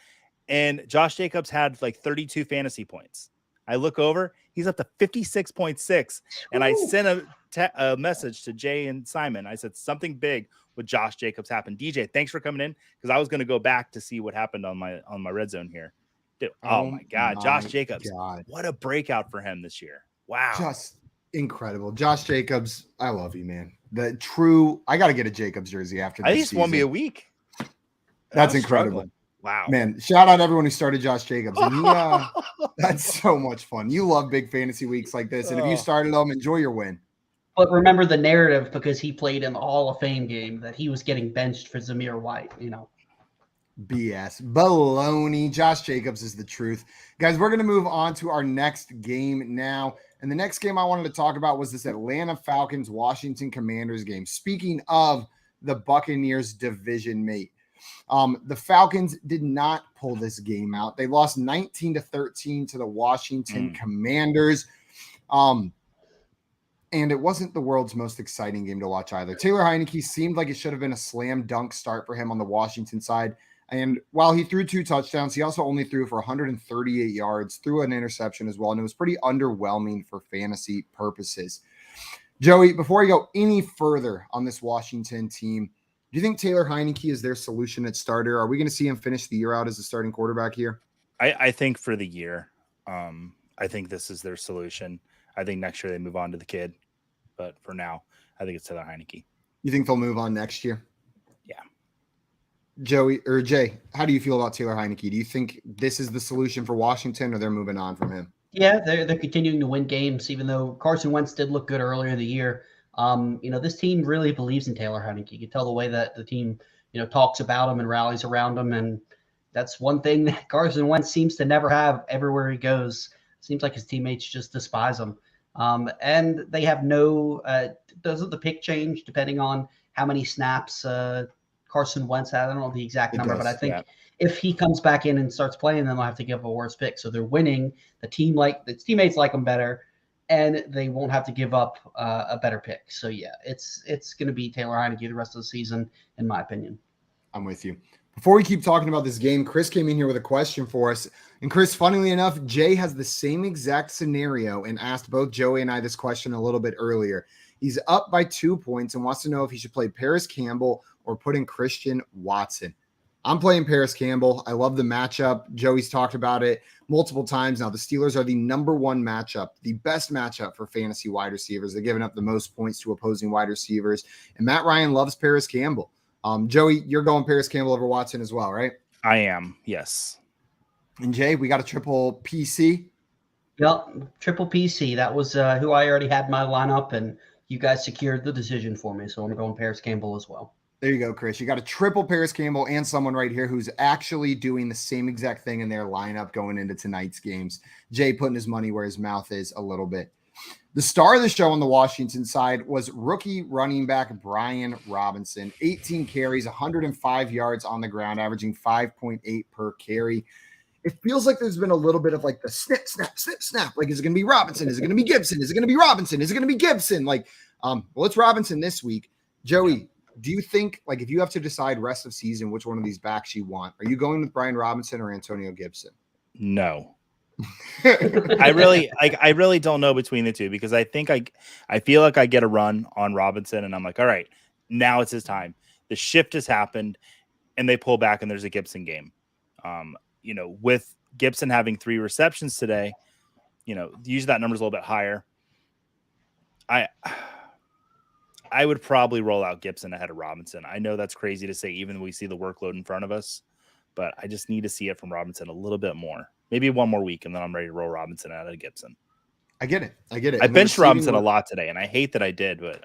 and Josh Jacobs had like 32 fantasy points. I look over, he's up to 56.6, and I sent a message to Jay and Simon. I said something big with Josh Jacobs happened. DJ, thanks for coming in, because I was going to go back to see what happened on my red zone here. Dude, oh my God, Josh Jacobs! What a breakout for him this year! Wow, just incredible. Josh Jacobs, I love you, man. I got to get a Jacobs jersey after this at least season. 1 me a week. That's incredible. Struggling. Wow, man! Shout out everyone who started Josh Jacobs. And that's so much fun. You love big fantasy weeks like this, and if you started them, enjoy your win. But remember the narrative, because he played in the Hall of Fame game, that he was getting benched for Zamir White. BS. Baloney. Josh Jacobs is the truth. Guys, we're going to move on to our next game now. And the next game I wanted to talk about was this Atlanta Falcons Washington Commanders game. Speaking of the Buccaneers division mate. The Falcons did not pull this game out. They lost 19-13 to the Washington Commanders. And it wasn't the world's most exciting game to watch either. Taylor Heineke seemed like it should have been a slam dunk start for him on the Washington side. And while he threw 2 touchdowns, he also only threw for 138 yards, threw an interception as well. And it was pretty underwhelming for fantasy purposes. Joey, before I go any further on this Washington team, do you think Taylor Heineke is their solution at starter? Are we going to see him finish the year out as a starting quarterback here? I think for the year, I think this is their solution. I think next year they move on to the kid. But for now, I think it's Taylor Heineke. You think they'll move on next year? Yeah. Joey or Jay, how do you feel about Taylor Heineke? Do you think this is the solution for Washington, or they're moving on from him? Yeah, they're continuing to win games, even though Carson Wentz did look good earlier in the year. This team really believes in Taylor Heineke. You can tell the way that the team, talks about him and rallies around him. And that's one thing that Carson Wentz seems to never have everywhere he goes. Seems like his teammates just despise him. And they have doesn't the pick change depending on how many snaps Carson Wentz had? I don't know the exact number, but I think if he comes back in and starts playing, then they'll have to give a worse pick. So they're winning. The teammates like him better, and they won't have to give up a better pick. So yeah, it's going to be Taylor Heineke the rest of the season, in my opinion. I'm with you. Before we keep talking about this game, Chris came in here with a question for us. And Chris, funnily enough, Jay has the same exact scenario and asked both Joey and I this question a little bit earlier. He's up by 2 points and wants to know if he should play Paris Campbell or put in Christian Watson. I'm playing Paris Campbell. I love the matchup. Joey's talked about it multiple times now. The Steelers are the number one matchup, the best matchup for fantasy wide receivers. They're giving up the most points to opposing wide receivers. And Matt Ryan loves Paris Campbell. Joey, you're going Paris Campbell over Watson as well, right? I am, yes. And Jay, we got a triple PC. Yep, triple PC. That was who I already had in my lineup, and you guys secured the decision for me. So I'm going Paris Campbell as well. There you go, Chris. You got a triple Paris Campbell and someone right here who's actually doing the same exact thing in their lineup going into tonight's games. Jay putting his money where his mouth is a little bit. The star of the show on the Washington side was rookie running back Brian Robinson. 18 carries, 105 yards on the ground, averaging 5.8 per carry. It feels like there's been a little bit of like the snip, snap, snip, snap. Like, is it going to be Robinson? Is it going to be Gibson? Is it going to be Robinson? Is it going to be Gibson? Like, well, it's Robinson this week. Joey, do you think, like, if you have to decide rest of season which one of these backs you want, are you going with Brian Robinson or Antonio Gibson? No. I really don't know between the two, because I think I feel like I get a run on Robinson and I'm like, all right, now it's his time. The shift has happened and they pull back and there's a Gibson game. With Gibson having 3 receptions today, usually that number's a little bit higher. I would probably roll out Gibson ahead of Robinson. I know that's crazy to say, even when we see the workload in front of us, but I just need to see it from Robinson a little bit more. Maybe one more week, and then I'm ready to roll Robinson out of Gibson. I get it. I benched Robinson a lot today, and I hate that I did, but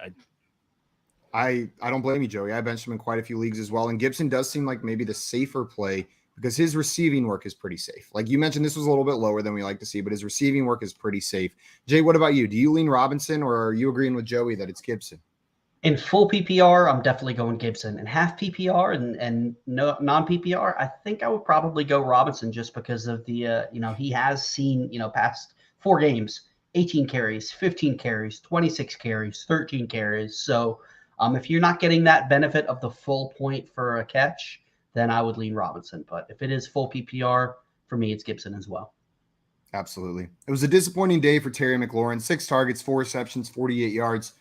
I don't blame you, Joey. I benched him in quite a few leagues as well, and Gibson does seem like maybe the safer play because his receiving work is pretty safe. Like you mentioned, this was a little bit lower than we like to see, but his receiving work is pretty safe. Jay, what about you? Do you lean Robinson, or are you agreeing with Joey that it's Gibson? In full PPR, I'm definitely going Gibson. In half PPR and no non-PPR, I think I would probably go Robinson just because of the he has seen past 4 games, 18 carries, 15 carries, 26 carries, 13 carries. So if you're not getting that benefit of the full point for a catch, then I would lean Robinson. But if it is full PPR, for me, it's Gibson as well. Absolutely. It was a disappointing day for Terry McLaurin. 6 targets, 4 receptions, 48 yards.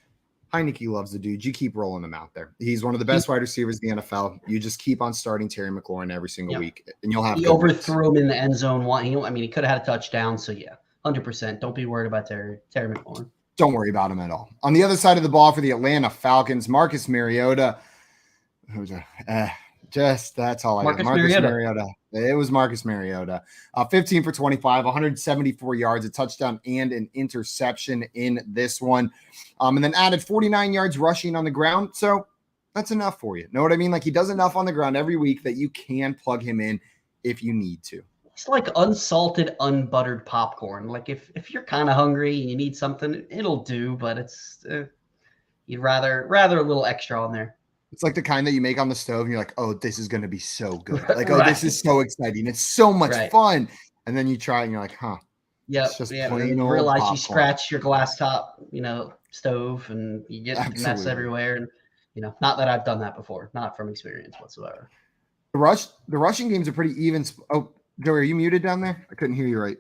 Heinicke loves the dude. You keep rolling him out there. He's one of the best wide receivers in the NFL. You just keep on starting Terry McLaurin every single week, and you'll have. He overthrew him in the end zone. He could have had a touchdown. So yeah, 100%. Don't be worried about Terry McLaurin. Don't worry about him at all. On the other side of the ball for the Atlanta Falcons, Marcus Mariota. That's all I got. Marcus Mariota. It was Marcus Mariota. 15 for 25, 174 yards, a touchdown and an interception in this one. And then added 49 yards rushing on the ground. So that's enough for you. Know what I mean? Like he does enough on the ground every week that you can plug him in if you need to. It's like unsalted, unbuttered popcorn. Like if you're kind of hungry and you need something, it'll do, but it's you'd rather a little extra on there. It's like the kind that you make on the stove and you're like, oh, this is going to be so good. Like, oh, this is so exciting. It's so much fun. And then you try and you're like, huh. Yeah. It's just plain old realize popcorn. You scratch your glass top, stove and you get mess everywhere. And, not that I've done that before, not from experience whatsoever. The rushing games are pretty even. Oh, Joey, are you muted down there? I couldn't hear you right.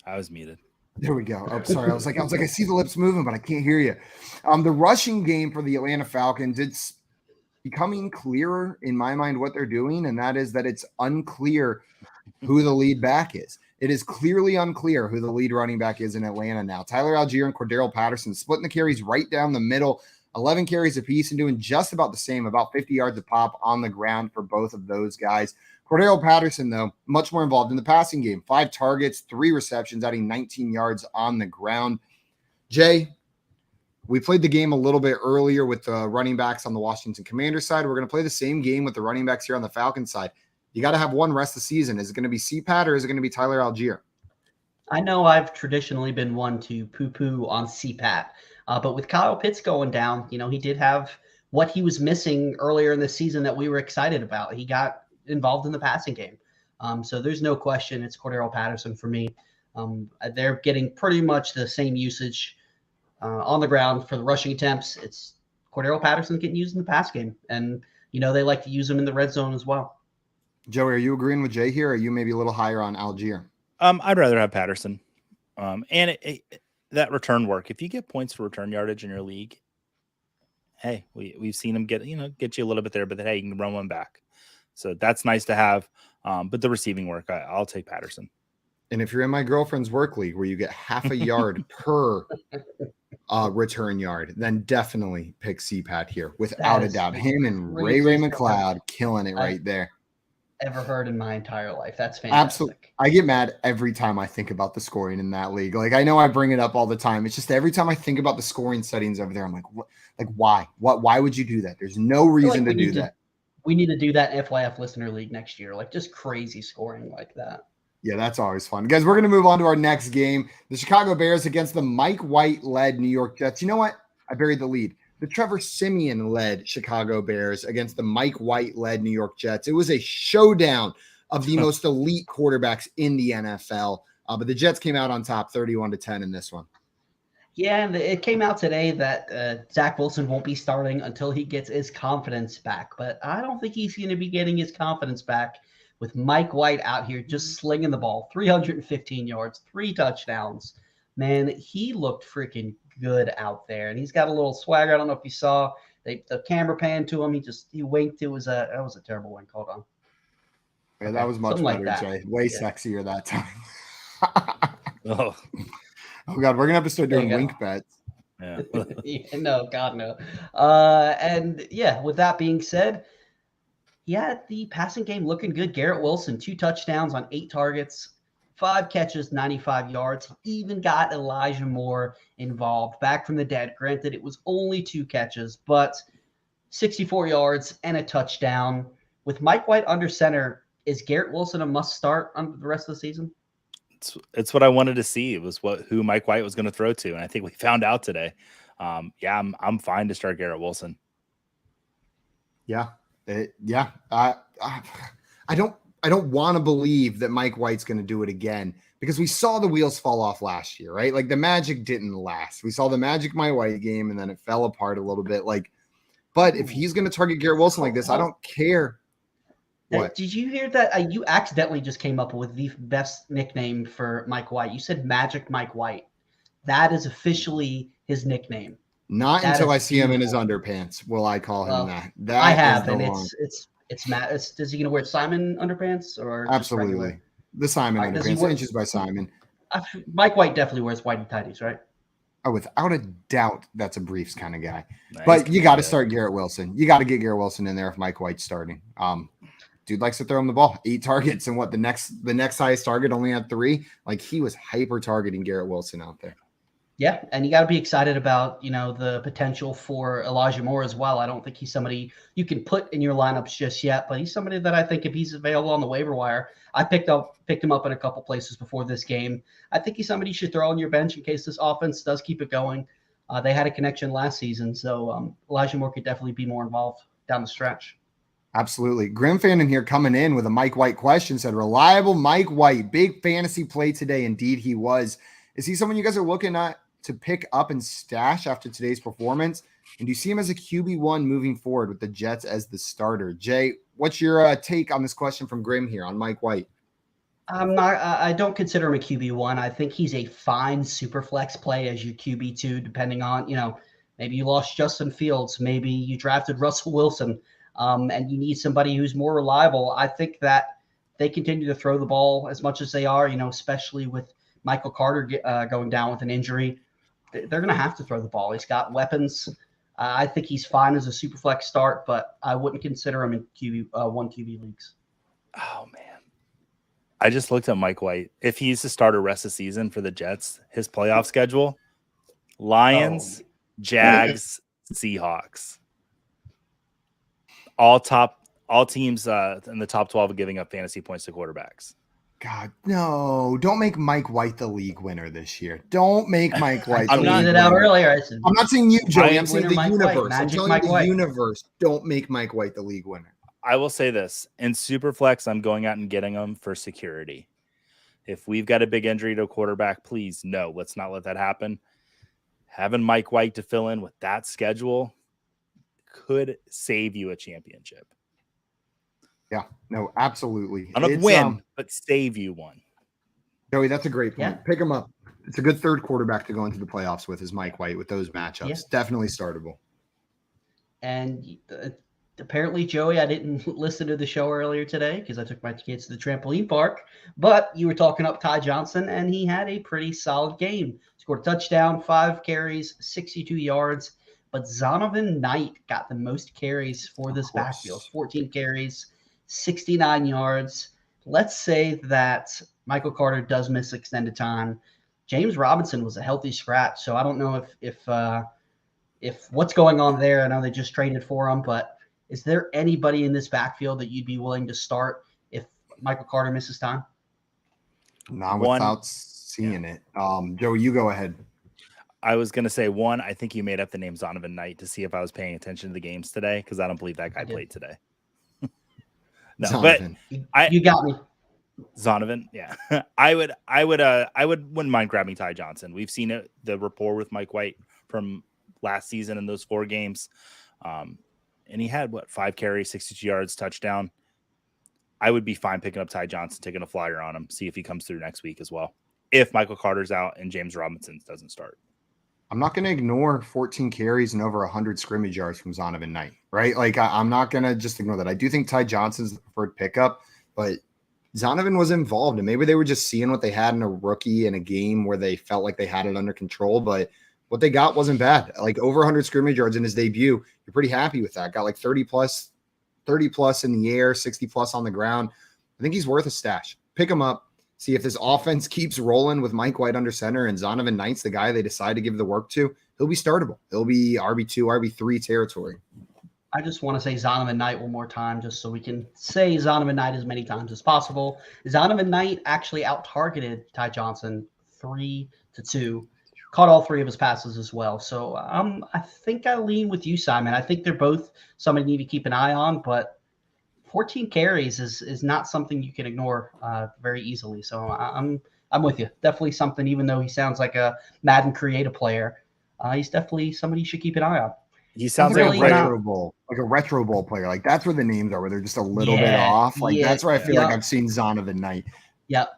I was muted. There we go. Oh, sorry. I was like, I see the lips moving, but I can't hear you. The rushing game for the Atlanta Falcons, it's becoming clearer in my mind what they're doing, and that is that it's unclear who the lead back is. It is clearly unclear who the lead running back is in Atlanta now. Tyler Algier and Cordero Patterson splitting the carries right down the middle, 11 carries apiece and doing just about the same, about 50 yards a pop on the ground for both of those guys. Cordero Patterson, though, much more involved in the passing game. 5 targets, 3 receptions, adding 19 yards on the ground. Jay, we played the game a little bit earlier with the running backs on the Washington Commanders side. We're going to play the same game with the running backs here on the Falcons side. You got to have one rest of the season. Is it going to be CPAT or is it going to be Tyler Algier? I know I've traditionally been one to poo-poo on CPAT, but with Kyle Pitts going down, he did have what he was missing earlier in the season that we were excited about. He got involved in the passing game. So there's no question it's Cordero Patterson for me. They're getting pretty much the same usage on the ground for the rushing attempts. It's Cordero Patterson getting used in the pass game. And, they like to use him in the red zone as well. Joey, are you agreeing with Jay here? Or are you maybe a little higher on Algier? I'd rather have Patterson. And that return work, if you get points for return yardage in your league, hey, we've seen him get you a little bit there, but then, hey, you can run one back. So that's nice to have. But the receiving work, I'll take Patterson. And if you're in my girlfriend's work league where you get half a yard per return yard, then definitely pick CPAT here without a doubt. Him and Ray McLeod killing it right there. Ever heard in my entire life. That's fantastic. Absolutely. I get mad every time I think about the scoring in that league. Like I know I bring it up all the time. It's just every time I think about the scoring settings over there, I'm like, what? Like why? Why would you do that? There's no reason to do that. We need to do that in FYF Listener League next year, like just crazy scoring like that. Yeah, that's always fun. Guys, we're going to move on to our next game. The Chicago Bears against the Mike White-led New York Jets. You know what? I buried the lead. The Trevor Siemian-led Chicago Bears against the Mike White-led New York Jets. It was a showdown of the most elite quarterbacks in the NFL. But the Jets came out on top 31-10 in this one. Yeah, and it came out today that Zach Wilson won't be starting until he gets his confidence back. But I don't think he's going to be getting his confidence back with Mike White out here just slinging the ball. 315 yards, 3 touchdowns. Man, he looked freaking good out there. And he's got a little swagger. I don't know if you saw the camera pan to him. He winked. That was a terrible wink. Hold on. Yeah, that was much better, like Jay. Way sexier that time. Oh God, we're gonna have to start doing wink bets. Yeah. No, God, no. And yeah, with that being said, he had the passing game looking good. Garrett Wilson, 2 touchdowns on 8 targets, 5 catches, 95 yards. He even got Elijah Moore involved, back from the dead. Granted, it was only 2 catches, but 64 yards and a touchdown. With Mike White under center, is Garrett Wilson a must start on the rest of the season? It's what I wanted to see. It was who Mike White was going to throw to, and I think we found out today. I'm fine to start Garrett Wilson. Yeah, I don't want to believe that Mike White's going to do it again, because we saw the wheels fall off last year, right? Like the magic didn't last. We saw the magic Mike White game, and then it fell apart a little bit. But if he's going to target Garrett Wilson like this, I don't care. What? Did you hear that? You accidentally just came up with the best nickname for Mike White. You said Magic Mike White. That is officially his nickname. Not that until I see him in his underpants will I call him that. I have, and it's Matt. Is he going to wear Simon underpants or absolutely the Simon underpants? Inches by Simon. Mike White definitely wears whitey tighties, right? Oh, without a doubt, that's a briefs kind of guy. Nice. But you got to start Garrett Wilson. You got to get Garrett Wilson in there if Mike White's starting. Dude likes to throw him the ball. 8 targets, and the next highest target only had 3. Like, he was hyper targeting Garrett Wilson out there. Yeah, and you got to be excited about the potential for Elijah Moore as well. I don't think he's somebody you can put in your lineups just yet, but he's somebody that I think if he's available on the waiver wire, I picked him up in a couple places before this game. I think he's somebody you should throw on your bench in case this offense does keep it going. They had a connection last season, so Elijah Moore could definitely be more involved down the stretch. Absolutely. Grim fan in here coming in with a Mike White question, said, reliable Mike White, big fantasy play today. Indeed, he was. Is he someone you guys are looking at to pick up and stash after today's performance? And do you see him as a QB1 moving forward with the Jets as the starter? Jay, what's your take on this question from Grim here on Mike White? I don't consider him a QB1. I think he's a fine super flex play as your QB2, depending on, maybe you lost Justin Fields, maybe you drafted Russell Wilson. And you need somebody who's more reliable. I think that they continue to throw the ball as much as they are, especially with Michael Carter going down with an injury. They're going to have to throw the ball. He's got weapons. I think he's fine as a super flex start, but I wouldn't consider him in one QB leagues. Oh, man. I just looked at Mike White. If he's the starter rest of the season for the Jets, his playoff schedule, Lions, Jags, Seahawks. All teams in the top 12 are giving up fantasy points to quarterbacks. God, no. Don't make Mike White the league winner this year. Don't make Mike White the league winner. Out earlier. I'm not saying you, Joey. I'm saying the Mike universe. I'm telling you the universe. Don't make Mike White the league winner. I will say this. In Superflex, I'm going out and getting him for security. If we've got a big injury to a quarterback, please, no, let's not let that happen. Having Mike White to fill in with that schedule could save you a championship. Yeah, no, absolutely. Not a win, but save you one. Joey, that's a great point. Yeah. Pick him up. It's a good third quarterback to go into the playoffs with is Mike White with those matchups. Yeah. Definitely startable. And apparently, Joey, I didn't listen to the show earlier today because I took my kids to the trampoline park, but you were talking up Ty Johnson, and he had a pretty solid game. Scored a touchdown, 5 carries, 62 yards. But Zonovan Knight got the most carries for this backfield, 14 carries, 69 yards. Let's say that Michael Carter does miss extended time. James Robinson was a healthy scratch, so I don't know if what's going on there. I know they just traded for him, but is there anybody in this backfield that you'd be willing to start if Michael Carter misses time? Not without seeing it. Joey, you go ahead. I was going to say I think you made up the name Zonovan Knight to see if I was paying attention to the games today, because I don't believe that guy played today. No, Zonovan. But you got me. Zonovan, yeah. I wouldn't mind grabbing Ty Johnson. We've seen it, the rapport with Mike White from last season in those 4 games. And he had 5 carries, 62 yards, touchdown. I would be fine picking up Ty Johnson, taking a flyer on him, see if he comes through next week as well. If Michael Carter's out and James Robinson doesn't start. I'm not going to ignore 14 carries and over 100 scrimmage yards from Zonovan Knight, right? Like, I'm not going to just ignore that. I do think Ty Johnson's the preferred pickup, but Zonovan was involved, and maybe they were just seeing what they had in a rookie in a game where they felt like they had it under control. But what they got wasn't bad. Like over 100 scrimmage yards in his debut. You're pretty happy with that. Got like 30 plus in the air, 60 plus on the ground. I think he's worth a stash. Pick him up. See if this offense keeps rolling with Mike White under center and Zonovan Knight's the guy they decide to give the work to. He'll be startable. He'll be RB2, RB3 territory. I just want to say Zonovan Knight one more time, just so we can say Zonovan Knight as many times as possible. Zonovan Knight actually out-targeted Ty Johnson 3-2, caught all 3 of his passes as well. So I think I lean with you, Simon. I think they're both somebody you need to keep an eye on, but 14 carries is not something you can ignore very easily. So I'm with you. Definitely something, even though he sounds like a Madden creative player, he's definitely somebody you should keep an eye on. He sounds like a retro bowl player. Like that's where the names are, where they're just a little bit off. Like that's where I feel like I've seen Zonovan Knight. Yep.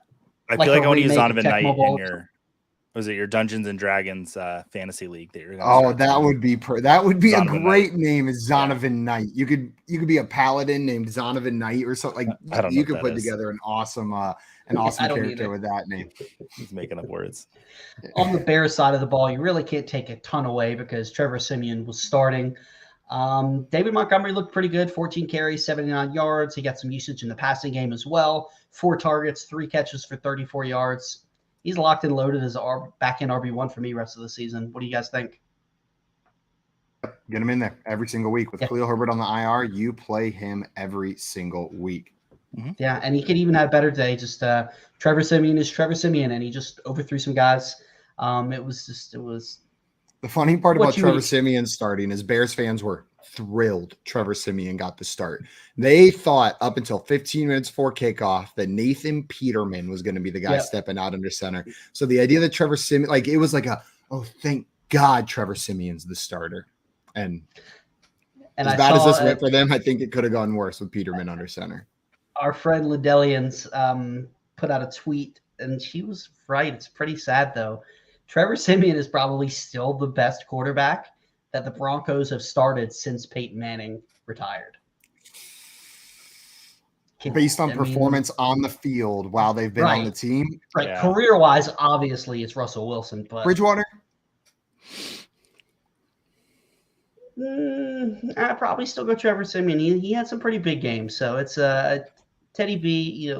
I feel like I want to use Zonovan Knight in your Dungeons and Dragons fantasy league that you're gonna that would be a great name, is Zonovan Knight. You could be a paladin named Zonovan Knight or something. Like I don't know you could put together an awesome character with that name. He's making up words. On the Bears side of the ball, you really can't take a ton away because Trevor Siemian was starting. David Montgomery looked pretty good, 14 carries, 79 yards. He got some usage in the passing game as well. 4 targets, 3 catches for 34 yards. He's locked and loaded as a back-end RB1 for me rest of the season. What do you guys think? Get him in there every single week. With Khalil Herbert on the IR, you play him every single week. Mm-hmm. Yeah, and he could even have a better day. Just Trevor Siemian is Trevor Siemian, and he just overthrew some guys. It was the funny part about Trevor Siemian starting is Bears fans were thrilled Trevor Siemian got the start. They thought up until 15 minutes before kickoff that Nathan Peterman was going to be the guy stepping out under center. So the idea that Trevor Siemian, like it was like thank God Trevor Siemian's the starter. And as bad as this went for them, I think it could have gone worse with Peterman under center. Our friend Lidellians put out a tweet, and she was right. It's pretty sad, though. Trevor Siemian is probably still the best quarterback that the Broncos have started since Peyton Manning retired. Based on performance on the field while they've been on the team. Right. Yeah. Career-wise, obviously, it's Russell Wilson. But Bridgewater? I'd probably still go Trevor Siemian. He had some pretty big games. So it's Teddy B,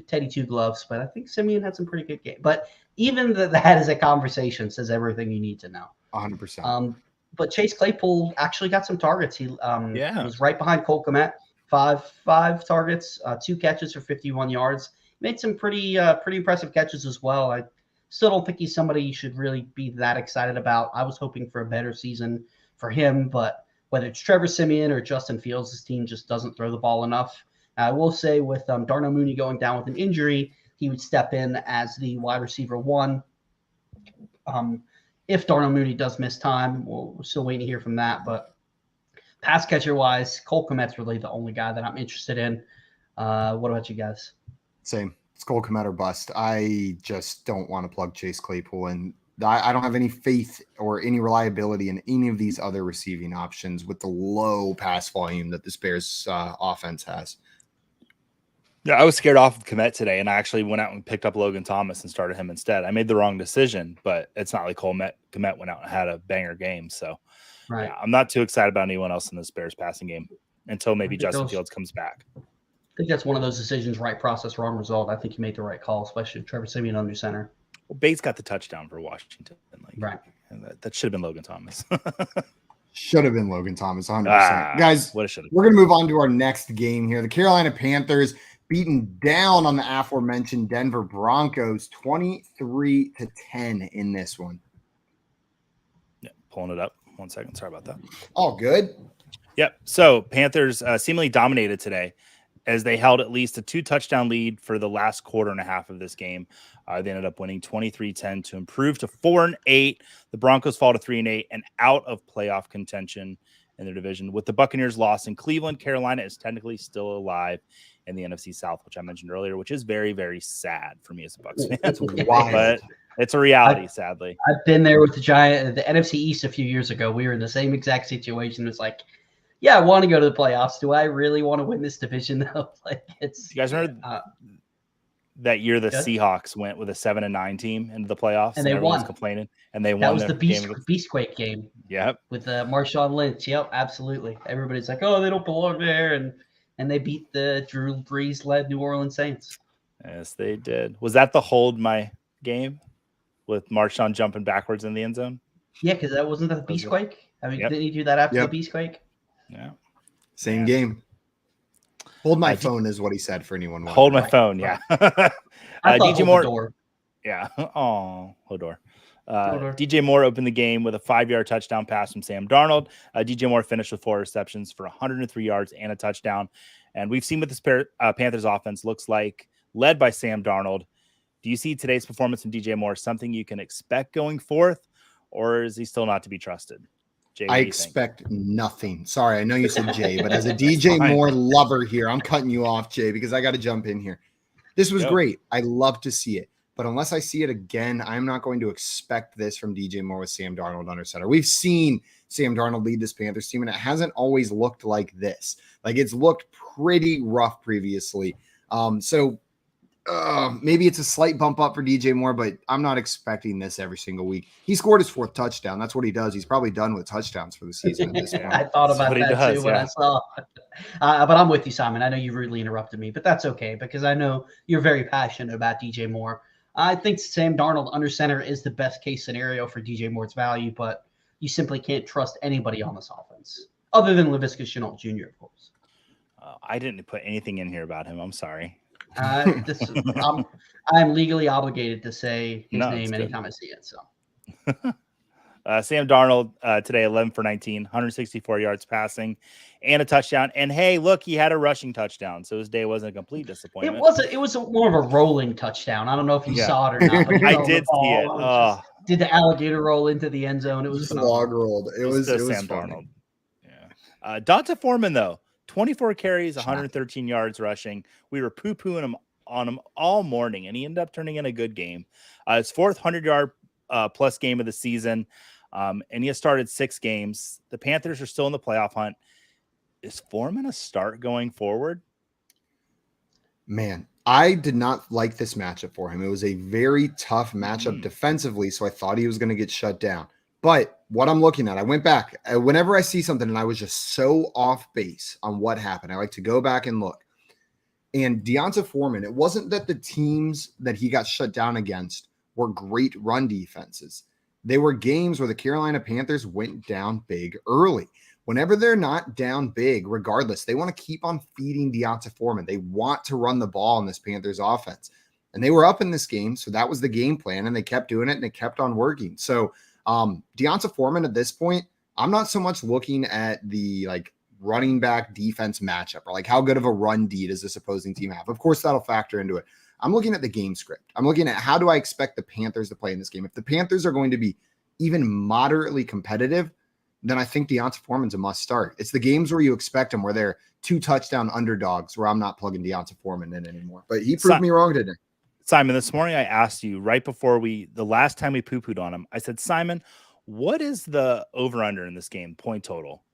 Teddy Two Gloves, but I think Siemian had some pretty good games. But even that is a conversation says everything you need to know. 100%. But Chase Claypool actually got some targets. He was right behind Cole Kmet, five targets, 2 catches for 51 yards. Made some pretty impressive catches as well. I still don't think he's somebody you should really be that excited about. I was hoping for a better season for him, but whether it's Trevor Siemian or Justin Fields, his team just doesn't throw the ball enough. I will say with Darnell Mooney going down with an injury, he would step in as the wide receiver 1. If Darnell Mooney does miss time, we're still waiting to hear from that. But pass catcher-wise, Cole Kmet's really the only guy that I'm interested in. What about you guys? Same. It's Cole Kmet or bust. I just don't want to plug Chase Claypool in. I don't have any faith or any reliability in any of these other receiving options with the low pass volume that this Bears offense has. Yeah, I was scared off of Kmet today, and I actually went out and picked up Logan Thomas and started him instead. I made the wrong decision, but it's not like Kmet went out and had a banger game. So yeah, I'm not too excited about anyone else in this Bears passing game until maybe Justin Fields comes back. I think that's one of those decisions, right process, wrong result. I think you made the right call, especially Trevor Siemian under center. Well, Bates got the touchdown for Washington. Right. And that should have been Logan Thomas. Should have been Logan Thomas, 100%. Guys, we're going to move on to our next game here. The Carolina Panthers beaten down on the aforementioned Denver Broncos 23-10 in this one. Yeah, pulling it up. 1 second. Sorry about that. All good. Yep. So Panthers seemingly dominated today as they held at least a 2-touchdown lead for the last quarter and a half of this game. They ended up winning 23-10 to improve to 4-8. The Broncos fall to 3-8 and out of playoff contention in their division. With the Buccaneers lost in Cleveland, Carolina is technically still alive in the NFC South, which I mentioned earlier, which is very, very sad for me as a Bucs fan. That's wild. But it's a reality, sadly. I've been there with the NFC East a few years ago. We were in the same exact situation. It's like, yeah, I want to go to the playoffs. Do I really want to win this division though? Like, it's. You guys remember that year the Good. Seahawks went with a 7-9 team into the playoffs, And they everyone was won. complaining, and they won. That was the Beastquake game. Yep. With Marshawn Lynch. Yep, absolutely. Everybody's like, oh, they don't belong there, and they beat the Drew Brees led New Orleans Saints. Yes, they did. Was that the hold my game with Marshawn jumping backwards in the end zone? Yeah, because that wasn't the Beastquake. I mean, didn't he do that after the Beastquake? Yeah. Same game. Hold my phone is what he said for anyone wondering. Hold my phone, yeah. DJ Moore. Yeah. Oh, Hodor. DJ Moore opened the game with a 5-yard touchdown pass from Sam Darnold. DJ Moore finished with 4 receptions for 103 yards and a touchdown. And we've seen what this Panthers offense looks like, led by Sam Darnold. Do you see today's performance from DJ Moore something you can expect going forth, or is he still not to be trusted? Jay, I expect nothing. Sorry, I know you said Jay, but as a DJ Moore lover here, I'm cutting you off, Jay, because I got to jump in here. This was great. I love to see it. But unless I see it again, I'm not going to expect this from DJ Moore with Sam Darnold under center. We've seen Sam Darnold lead this Panthers team, and it hasn't always looked like this. Like, it's looked pretty rough previously. Maybe it's a slight bump up for DJ Moore, but I'm not expecting this every single week. He scored his 4th touchdown. That's what he does. He's probably done with touchdowns for the season at this point. I thought about that too when I saw it. But I'm with you, Simon. I know you rudely interrupted me, but that's okay because I know you're very passionate about DJ Moore. I think Sam Darnold under center is the best case scenario for DJ Moore's value, but you simply can't trust anybody on this offense other than Laviska Shenault Jr., of course. I didn't put anything in here about him. I'm sorry. I'm legally obligated to say his name anytime I see it. So, Sam Darnold today, 11 for 19, 164 yards passing, and a touchdown. And hey, look, he had a rushing touchdown, so his day wasn't a complete disappointment. It was more of a rolling touchdown. I don't know if you saw it or not. But I did see it. Did the alligator roll into the end zone? It was log rolled. It was Sam Darnold. Yeah. Donta Foreman though. 24 carries, 113 yards rushing. We were poo-pooing him on him all morning, and he ended up turning in a good game. His 4th 100-yard plus game of the season, and he has started 6 games. The Panthers are still in the playoff hunt. Is Foreman a start going forward? Man, I did not like this matchup for him. It was a very tough matchup defensively, so I thought he was going to get shut down. But what I'm looking at, I went back. Whenever I see something and I was just so off base on what happened, I like to go back and look. And Donta Foreman, it wasn't that the teams that he got shut down against were great run defenses. They were games where the Carolina Panthers went down big early. Whenever they're not down big, regardless, they want to keep on feeding Donta Foreman. They want to run the ball in this Panthers offense. And they were up in this game, so that was the game plan, and they kept doing it, and it kept on working. So Donta Foreman at this point, I'm not so much looking at the running back defense matchup or how good of a run D does this opposing team have. Of course, that'll factor into it. I'm looking at the game script. I'm looking at how do I expect the Panthers to play in this game. If the Panthers are going to be even moderately competitive, then I think Donta Foreman's a must start. It's the games where you expect them, where they're 2 touchdown underdogs, where I'm not plugging Donta Foreman in anymore. But he proved me wrong today. Simon, this morning I asked you right before the last time we poo-pooed on him, I said, Simon, what is the over-under in this game, point total?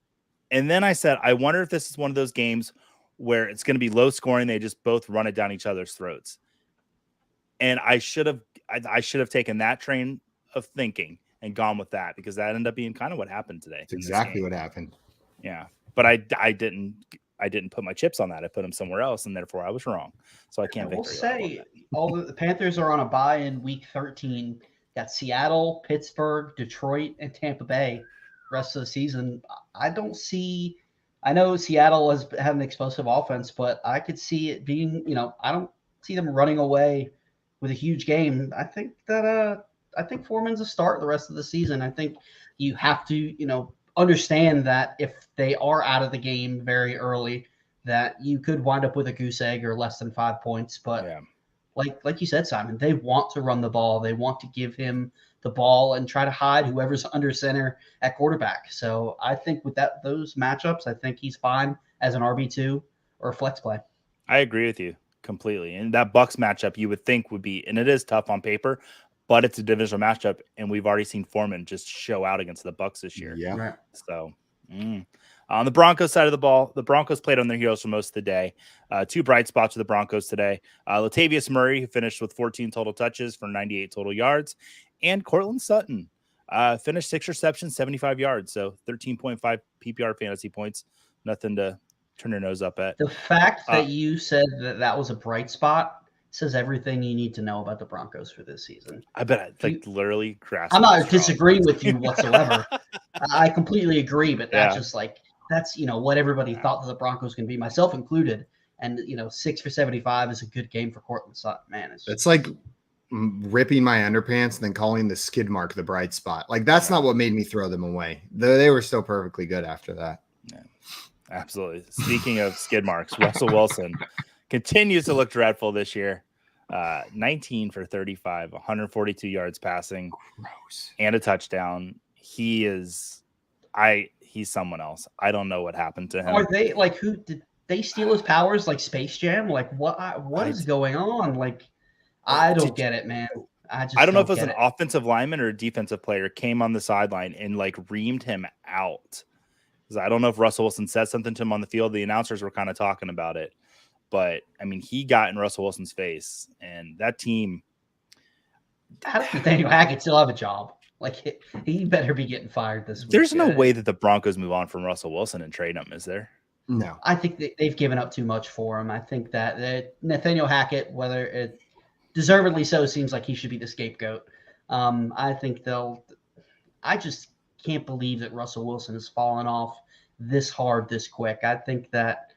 And then I said, I wonder if this is one of those games where it's going to be low scoring. They just both run it down each other's throats. And I should have taken that train of thinking and gone with that, because that ended up being kind of what happened today. That's exactly what happened. Yeah. But I didn't put my chips on that. I put them somewhere else, and therefore I was wrong. So I can't. I will say, the Panthers are on a bye in week 13. Got Seattle, Pittsburgh, Detroit, and Tampa Bay. Rest of the season, I don't see. I know Seattle has had an explosive offense, but I could see it being. I don't see them running away with a huge game. I think Foreman's a start the rest of the season. I think you have to, understand that if they are out of the game very early, that you could wind up with a goose egg or less than 5 points. But like you said, Simon, they want to run the ball. They want to give him the ball and try to hide whoever's under center at quarterback. So I think with those matchups, I think he's fine as an RB2 or a flex play. I agree with you completely. And that Bucs matchup you would think would be, and it is tough on paper, but it's a divisional matchup, and we've already seen Foreman just show out against the Bucs this year. Yeah. So On the Broncos side of the ball, the Broncos played on their heels for most of the day. 2 bright spots for the Broncos today. Latavius Murray, who finished with 14 total touches for 98 total yards, and Cortland Sutton finished 6 receptions, 75 yards, so 13.5 PPR fantasy points. Nothing to turn your nose up at. The fact that you said that was a bright spot says everything you need to know about the Broncos for this season. I bet literally grasped. I'm not disagreeing with you whatsoever. I completely agree, but that's just that's what everybody thought that the Broncos can be, myself included. And 6 for 75 is a good game for Cortland Sutton. Man, it's like ripping my underpants and then calling the skid mark the bright spot. Like that's not what made me throw them away. They were still perfectly good after that. Yeah, absolutely. Speaking of skid marks, Russell Wilson continues to look dreadful this year. 19 for 35, 142 yards passing, and a touchdown. He's someone else. I don't know what happened to him. Are they who did they steal his powers like Space Jam? Like what is going on? Like I don't get it, man. I don't know if it was an offensive lineman or a defensive player came on the sideline and reamed him out. Because I don't know if Russell Wilson said something to him on the field. The announcers were kind of talking about it. But, I mean, he got in Russell Wilson's face, and that team. How does Nathaniel Hackett still have a job? Like, he better be getting fired this week. There's no way that the Broncos move on from Russell Wilson and trade him, is there? No. I think they've given up too much for him. I think that Nathaniel Hackett, whether it deservedly so, seems like he should be the scapegoat. I think I just can't believe that Russell Wilson has fallen off this hard, this quick. I think that.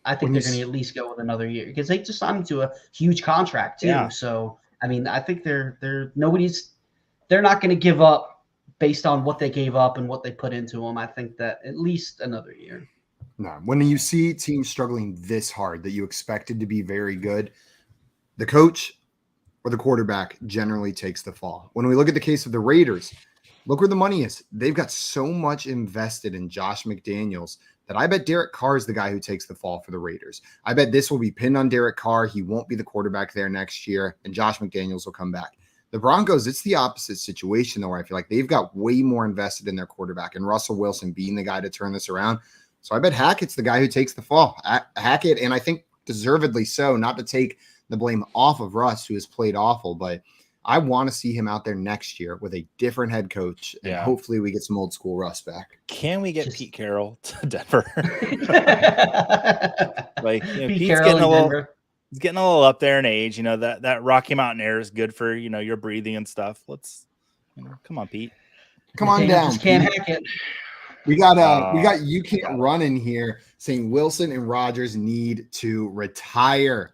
I think they're going to at least go with another year because they just signed him to a huge contract too. Yeah. So, I mean, I think they're not going to give up based on what they gave up and what they put into them. I think that at least another year. No, when you see teams struggling this hard that you expected to be very good, the coach or the quarterback generally takes the fall. When we look at the case of the Raiders, look where the money is. They've got so much invested in Josh McDaniels that I bet Derek Carr is the guy who takes the fall for the Raiders. I bet this will be pinned on Derek Carr. He won't be the quarterback there next year, and Josh McDaniels will come back. The Broncos, it's the opposite situation, though, where I feel like they've got way more invested in their quarterback and Russell Wilson being the guy to turn this around. So I bet Hackett's the guy who takes the fall. Hackett, and I think deservedly so, not to take the blame off of Russ, who has played awful, but I want to see him out there next year with a different head coach, and hopefully we get some old school Russ back. Can we get Pete Carroll to Denver? Pete Carroll he's getting a little up there in age. That Rocky Mountain air is good for your breathing and stuff. Let's come on, Pete. Come on down. Just can't hack it. We got you can't run in here saying Wilson and Rodgers need to retire.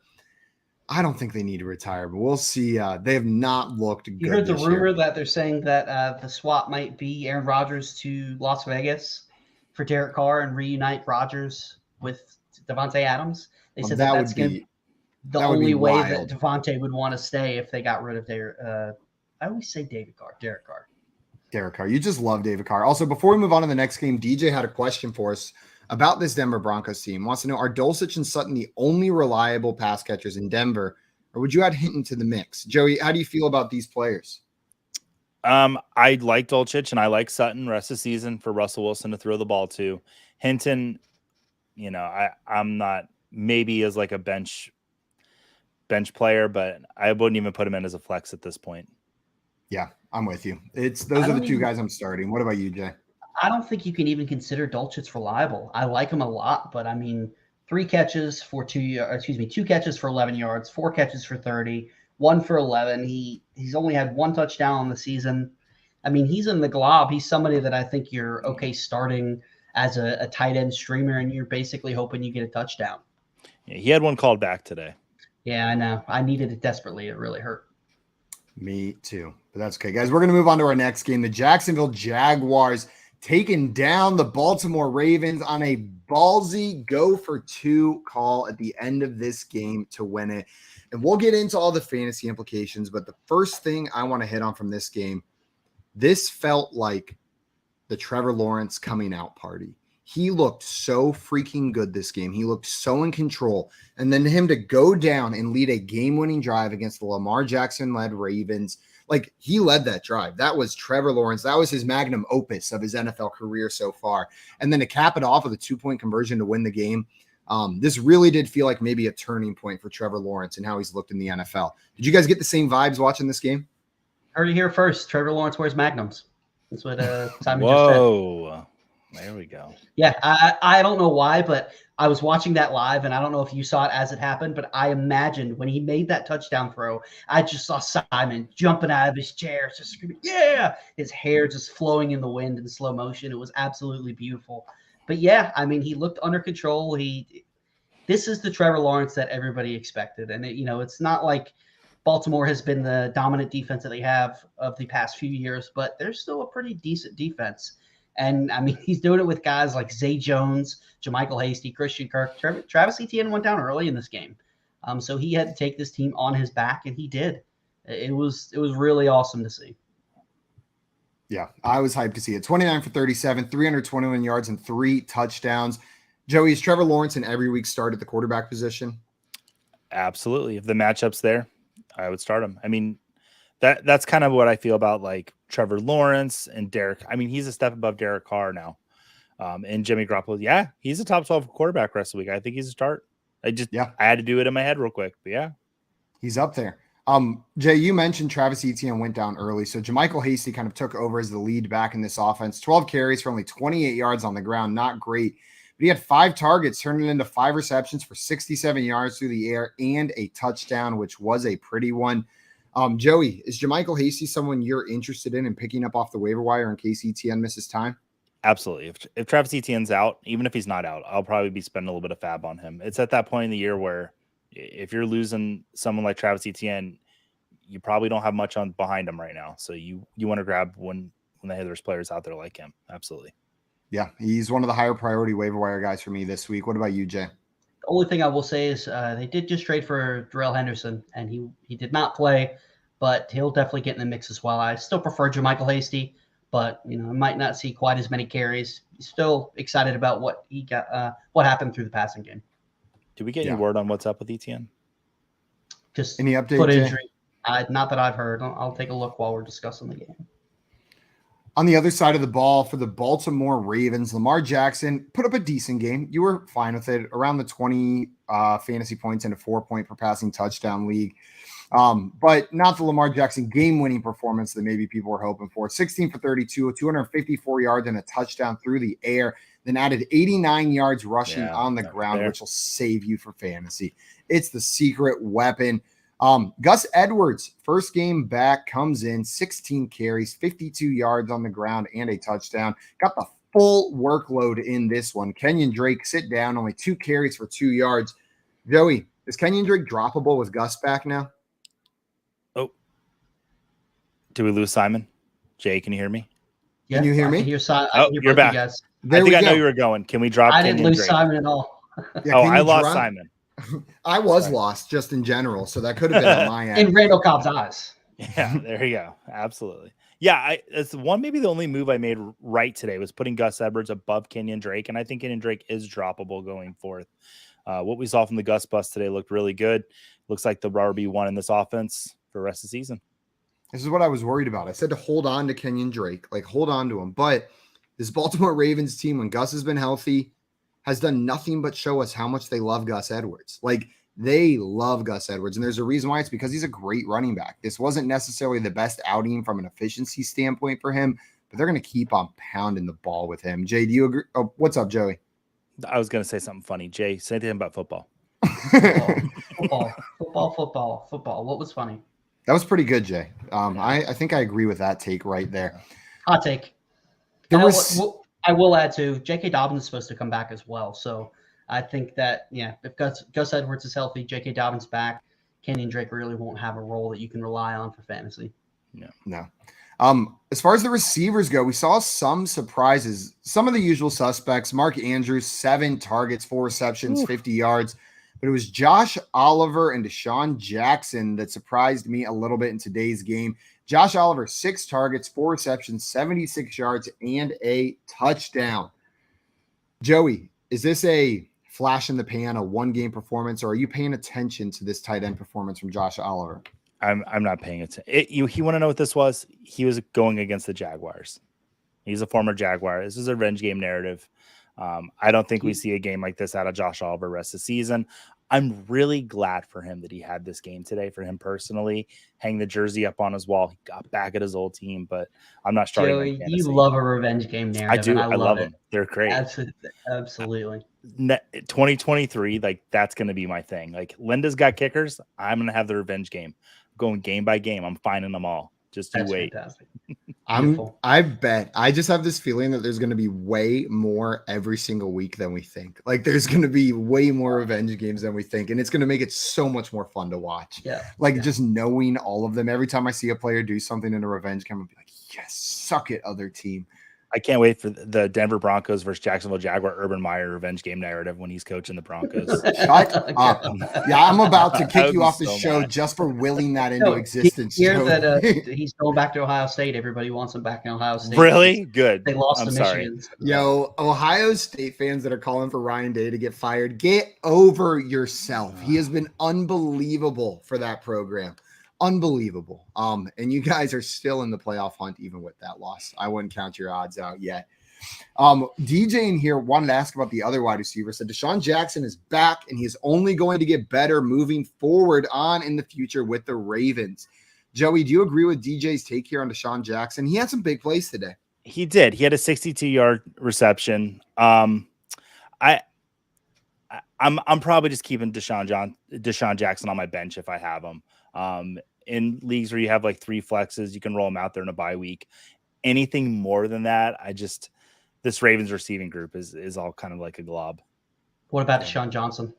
I don't think they need to retire, but we'll see. They have not looked good. You heard the rumor that they're saying that the swap might be Aaron Rodgers to Las Vegas for Derek Carr and reunite Rodgers with Devontae Adams. They said that's going to be the only way that Devontae would want to stay if they got rid of their I always say Derek Carr. Derek Carr. You just love David Carr. Also, before we move on to the next game, DJ had a question for us about this Denver Broncos team. Wants to know, are Dulcich and Sutton the only reliable pass catchers in Denver, or would you add Hinton to the mix? Joey, how do you feel about these players? I like Dulcich and I like Sutton rest of the season for Russell Wilson to throw the ball to. Hinton, I'm not maybe as like a bench player, but I wouldn't even put him in as a flex at this point. Yeah, I'm with you. Those are the two guys I'm starting. What about you, Jay? I don't think you can even consider Dulcich reliable. I like him a lot, but I mean, 2 catches for 11 yards, 4 catches for 30, 1 for 11. He's only had 1 touchdown on the season. I mean, he's in the glob. He's somebody that I think you're okay starting as a tight end streamer, and you're basically hoping you get a touchdown. Yeah, he had 1 called back today. Yeah, I know. I needed it desperately. It really hurt. Me too. But that's okay, guys. We're going to move on to our next game. The Jacksonville Jaguars taking down the Baltimore Ravens on a ballsy go-for-2 call at the end of this game to win it. And we'll get into all the fantasy implications, but the first thing I want to hit on from this game, this felt like the Trevor Lawrence coming out party. He looked so freaking good this game. He looked so in control. And then him to go down and lead a game-winning drive against the Lamar Jackson-led Ravens. Like, he led that drive. That was Trevor Lawrence. That was his magnum opus of his NFL career so far. And then to cap it off with a 2-point conversion to win the game, this really did feel like maybe a turning point for Trevor Lawrence and how he's looked in the NFL. Did you guys get the same vibes watching this game? Heard it here first. Trevor Lawrence wears magnums. That's what Simon just said. Whoa. There we go. Yeah, I don't know why, but I was watching that live, and I don't know if you saw it as it happened, but I imagined when he made that touchdown throw, I just saw Simon jumping out of his chair, just screaming, yeah! His hair just flowing in the wind in slow motion. It was absolutely beautiful. But yeah, I mean, he looked under control. This is the Trevor Lawrence that everybody expected. And, it's not like Baltimore has been the dominant defense that they have of the past few years, but they're still a pretty decent defense. And, I mean, he's doing it with guys like Zay Jones, JaMychal Hasty, Christian Kirk. Travis Etienne went down early in this game. So he had to take this team on his back, and he did. It was really awesome to see. Yeah, I was hyped to see it. 29 for 37, 321 yards, and 3 touchdowns. Joey, is Trevor Lawrence in every week start at the quarterback position? Absolutely. If the matchup's there, I would start him. I mean, that's kind of what I feel about like Trevor Lawrence and Derek. I mean, he's a step above Derek Carr now. And Jimmy Garoppolo, yeah, he's a top 12 quarterback rest of the week. I think he's a start. I had to do it in my head real quick, but yeah. He's up there. Jay, you mentioned Travis Etienne went down early. So JaMychal Hasty kind of took over as the lead back in this offense. 12 carries for only 28 yards on the ground. Not great. But he had 5 targets, turning it into 5 receptions for 67 yards through the air and a touchdown, which was a pretty one. Joey, is JaMychal Hasty someone you're interested in picking up off the waiver wire in case Etienne misses time? Absolutely. If Travis Etienne's out, even if he's not out, I'll probably be spending a little bit of fab on him. It's at that point in the year where if you're losing someone like Travis Etienne, you probably don't have much on behind him right now. So you want to grab when there's players out there like him. Absolutely. Yeah, he's one of the higher priority waiver wire guys for me this week. What about you, Jay? The only thing I will say is they did just trade for Darrell Henderson, and he did not play, but he'll definitely get in the mix as well. I still prefer JaMychal Hasty, but I might not see quite as many carries. Still excited about what he got, what happened through the passing game. Did we get any word on what's up with Etienne? Just any update? Foot injury. Not that I've heard. I'll take a look while we're discussing the game. On the other side of the ball for the Baltimore Ravens, Lamar Jackson put up a decent game. You were fine with it, around the 20 fantasy points in a 4-point per passing touchdown league. But not the Lamar Jackson game-winning performance that maybe people were hoping for. 16 for 32, 254 yards and a touchdown through the air, then added 89 yards rushing on the ground, which will save you for fantasy. It's the secret weapon. Gus Edwards, first game back, comes in, 16 carries, 52 yards on the ground, and a touchdown. Got the full workload in this one. Kenyon Drake sit down, only 2 carries for 2 yards. Joey, is Kenyon Drake droppable with Gus back now? Oh. Did we lose Simon? Jay, can you hear me? Yeah, can you hear me? You're back. I think I know you were going. Can we drop I didn't lose Simon at all. I lost Simon. I was lost just in general, so that could have been on my end. In Randall Cobb's eyes. Yeah, there you go. Absolutely. Yeah, it's maybe the only move I made right today was putting Gus Edwards above Kenyon Drake, and I think Kenyon Drake is droppable going forth. What we saw from the Gus bust today looked really good. Looks like the RB1 in this offense for the rest of the season. This is what I was worried about. I said to hold on to Kenyon Drake, like hold on to him. But this Baltimore Ravens team, when Gus has been healthy, has done nothing but show us how much they love Gus Edwards. Like, they love Gus Edwards, and there's a reason why. It's because he's a great running back. This wasn't necessarily the best outing from an efficiency standpoint for him, but they're going to keep on pounding the ball with him. Jay, do you agree? Oh, what's up, Joey? I was going to say something funny. Jay, say anything about football. Football. What was funny? That was pretty good, Jay. I think I agree with that take right there. Hot take. I will add to J.K. Dobbins is supposed to come back as well. So I think that, if Gus Edwards is healthy, J.K. Dobbins back, Kenyon Drake really won't have a role that you can rely on for fantasy. No. As far as the receivers go, we saw some surprises. Some of the usual suspects, Mark Andrews, 7 targets, 4 receptions, 50 yards. But it was Josh Oliver and Deshaun Jackson that surprised me a little bit in today's game. Josh Oliver, 6 targets, 4 receptions, 76 yards, and a touchdown. Joey, is this a flash in the pan, a one-game performance, or are you paying attention to this tight end performance from Josh Oliver? I'm not paying attention. You want to know what this was? He was going against the Jaguars. He's a former Jaguar. This is a revenge game narrative. I don't think we see a game like this out of Josh Oliver rest of the season. I'm really glad for him that he had this game today. For him personally, hang the jersey up on his wall. He got back at his old team, but I'm not starting. Joey, you love a revenge game narrative. I do. I love them. They're great. Absolutely. 2023, like that's going to be my thing. Like Linda's got kickers. I'm going to have the revenge game. Going game by game. I'm finding them all. Just you wait. Fantastic. I bet. I just have this feeling that there's going to be way more every single week than we think. Like there's going to be way more revenge games than we think, and it's going to make it so much more fun to watch. Yeah. Just knowing all of them. Every time I see a player do something in a revenge game, I'll be like, yes, suck it, other team. I can't wait for the Denver Broncos versus Jacksonville Jaguar Urban Meyer revenge game narrative when he's coaching the Broncos. Shut up. Yeah, I'm about to kick you off the show just for willing that into existence. Hear that he's going back to Ohio State. Everybody wants him back in Ohio State. Really? Good. They lost to Michigan. Yo, Ohio State fans that are calling for Ryan Day to get fired, get over yourself. He has been unbelievable for that program. Unbelievable. And you guys are still in the playoff hunt even with that loss. I wouldn't count your odds out yet. DJ in here wanted to ask about the other wide receiver. Said Deshaun Jackson is back and he's only going to get better moving forward on in the future with the Ravens. Joey, do you agree with DJ's take here on Deshaun Jackson? He had some big plays today. He did. He had a 62-yard reception. I'm probably just keeping Deshaun Jackson on my bench if I have him. In leagues where you have like 3 flexes, you can roll them out there in a bye week. Anything more than that, this Ravens receiving group is all kind of like a glob. What about Deshaun Johnson?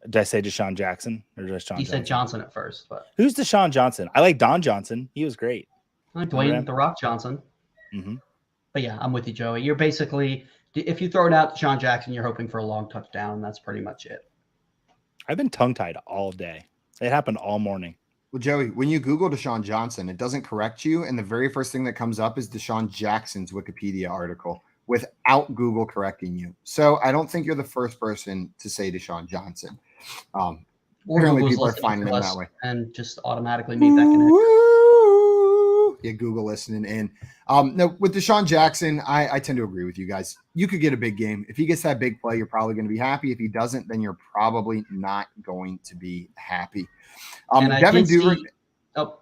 Did I say Deshaun Jackson or Deshaun? You said Johnson at first, but who's Deshaun Johnson? I like Don Johnson. He was great. I like Dwayne The Rock Johnson. Mm-hmm. But yeah, I'm with you, Joey. You're basically, if you throw it out Deshaun Jackson, you're hoping for a long touchdown. That's pretty much it. I've been tongue-tied all day. It happened all morning. Well, Joey, when you Google Deshaun Johnson, it doesn't correct you. And the very first thing that comes up is Deshaun Jackson's Wikipedia article without Google correcting you. So I don't think you're the first person to say Deshaun Johnson. Apparently people are finding him that way. And just automatically made that connection. Yeah, Google listening in. No, with Deshaun Jackson, I tend to agree with you guys. You could get a big game. If he gets that big play, you're probably going to be happy. If he doesn't, then you're probably not going to be happy. Devin Duvernay. Go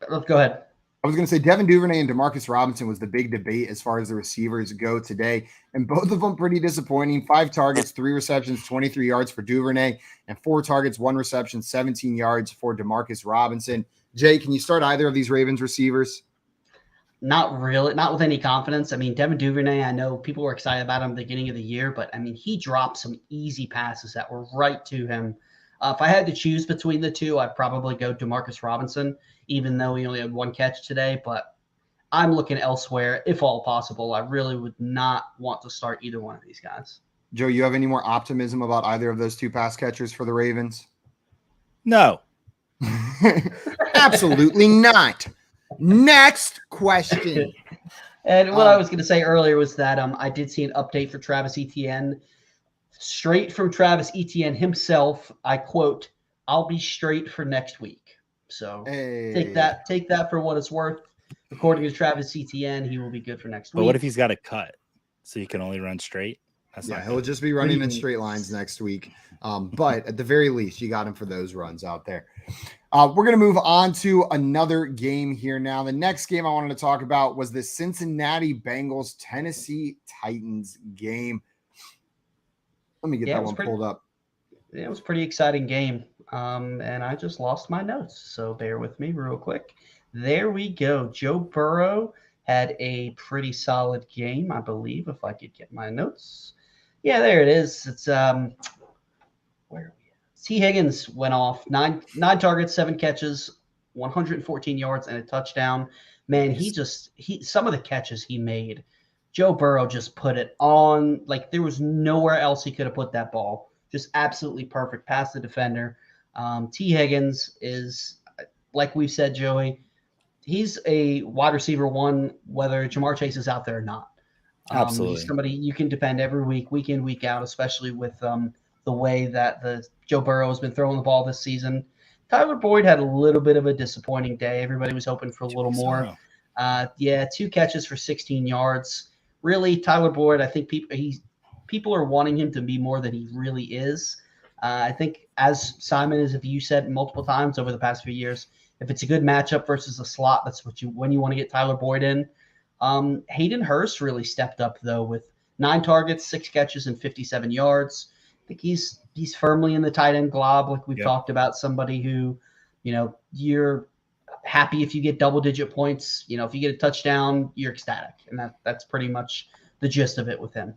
ahead. I was going to say Devin Duvernay and Demarcus Robinson was the big debate as far as the receivers go today. And both of them pretty disappointing. 5 targets, 3 receptions, 23 yards for Duvernay, and 4 targets, 1 reception, 17 yards for Demarcus Robinson. Jay, can you start either of these Ravens receivers? Not really, not with any confidence. I mean, Devin Duvernay, I know people were excited about him at the beginning of the year, but I mean, he dropped some easy passes that were right to him. If I had to choose between the two, I'd probably go Demarcus Robinson, even though he only had 1 catch today. But I'm looking elsewhere, if all possible. I really would not want to start either one of these guys. Joe, you have any more optimism about either of those 2 pass catchers for the Ravens? No. Absolutely not. Next question. And what I was going to say earlier was that I did see an update for Travis Etienne. Straight from Travis Etienne himself, I quote, "I'll be straight for next week." So take that for what it's worth. According to Travis Etienne, he will be good for next week. But what if he's got a cut so he can only run straight? He'll just be running in straight lines next week. But at the very least, you got him for those runs out there. We're going to move on to another game here now. The next game I wanted to talk about was the Cincinnati Bengals Tennessee Titans game. Let me get that one pulled up. It was a pretty exciting game. And I just lost my notes, so bear with me real quick. There we go. Joe Burrow had a pretty solid game, I believe, if I could get my notes. Yeah, there it is. It's where are we at? T. Higgins went off 9 targets, 7 catches, 114 yards, and a touchdown. Man, some of the catches he made, Joe Burrow just put it on. Like there was nowhere else he could have put that ball. Just absolutely perfect past the defender. T. Higgins is, like we've said, Joey, he's a wide receiver 1, whether Jamar Chase is out there or not. Absolutely. He's somebody you can depend every week in, week out, especially with the way that the Joe Burrow has been throwing the ball this season. Tyler Boyd had a little bit of a disappointing day. Everybody was hoping for a little more. 2 catches for 16 yards. Really, Tyler Boyd, I think people are wanting him to be more than he really is. I think, as Simon, as you said multiple times over the past few years, if it's a good matchup versus a slot, that's when you want to get Tyler Boyd in. Hayden Hurst really stepped up, though, with 9 targets, 6 catches, and 57 yards. I think he's firmly in the tight end glob, like we've talked about, somebody who, you're happy if you get double-digit points. If you get a touchdown, you're ecstatic. And that's pretty much the gist of it with him.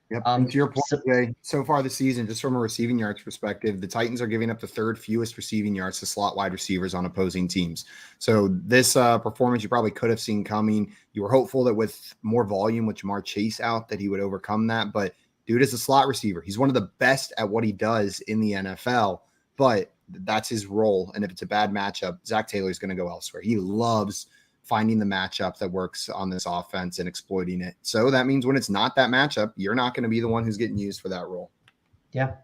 Yep. To your point, Jay, so far this season, just from a receiving yards perspective, the Titans are giving up the 3rd fewest receiving yards to slot wide receivers on opposing teams. So this performance you probably could have seen coming. You were hopeful that with more volume with Jamar Chase out that he would overcome that. But dude is a slot receiver. He's one of the best at what he does in the NFL, but that's his role. And if it's a bad matchup, Zach Taylor's going to go elsewhere. He loves finding the matchup that works on this offense and exploiting it. So that means when it's not that matchup, you're not going to be the one who's getting used for that role. Yeah.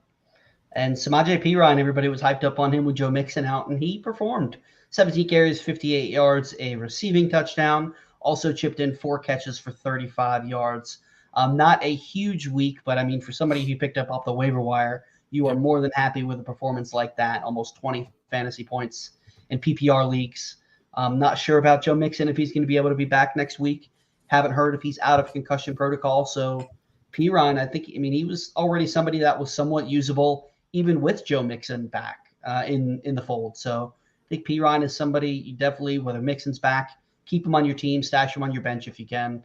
And Samaje Perine, everybody was hyped up on him with Joe Mixon out, and he performed. 17 carries, 58 yards, a receiving touchdown, also chipped in 4 catches for 35 yards. Not a huge week, but I mean, for somebody who picked up off the waiver wire, you are more than happy with a performance like that. Almost 20 fantasy points in PPR leagues. I'm not sure about Joe Mixon, if he's going to be able to be back next week. Haven't heard if he's out of concussion protocol. So Perine, he was already somebody that was somewhat usable, even with Joe Mixon back in the fold. So I think Perine is somebody you definitely, whether Mixon's back, keep him on your team, stash him on your bench if you can.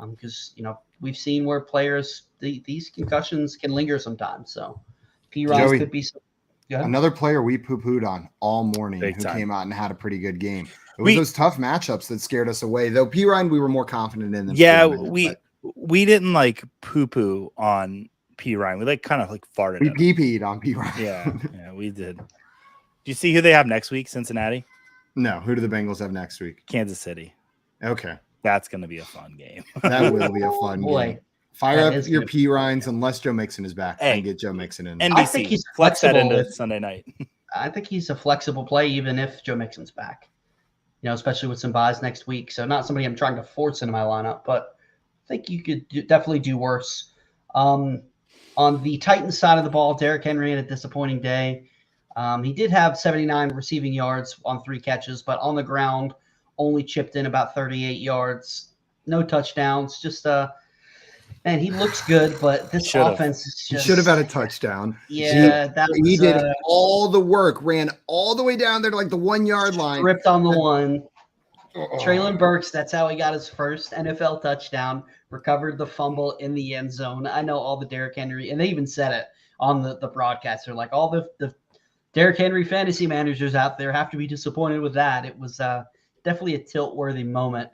Because, we've seen where players, these concussions can linger sometimes. So Perine could be another player we poo-pooed on all morning came out and had a pretty good game. It was those tough matchups that scared us away, though. Perine we were more confident in than we didn't like poo-poo on Perine. We kind of farted. We pee-peed on Perine. Yeah, we did. Do you see who they have next week? Cincinnati? No. Who do the Bengals have next week? Kansas City. Okay. That's going to be a fun game. That will be a fun game. Fire up your Perines unless Joe Mixon is back and get Joe Mixon in. NBC. I think he's flex that into Sunday night. I think he's a flexible play even if Joe Mixon's back. Especially with some buys next week. So not somebody I'm trying to force into my lineup, but I think you could definitely do worse. On the Titans side of the ball, Derrick Henry had a disappointing day. He did have 79 receiving yards on 3 catches, but on the ground only chipped in about 38 yards. No touchdowns. Just man, he looks good, but this offense is just... He should have had a touchdown. Yeah, he did all the work, ran all the way down there to the 1 yard line. Ripped on the one. Treylon Burks, that's how he got his first NFL touchdown, recovered the fumble in the end zone. I know all the Derrick Henry, and they even said it on the broadcast. They're like, all the Derrick Henry fantasy managers out there have to be disappointed with that. It was definitely a tilt-worthy moment.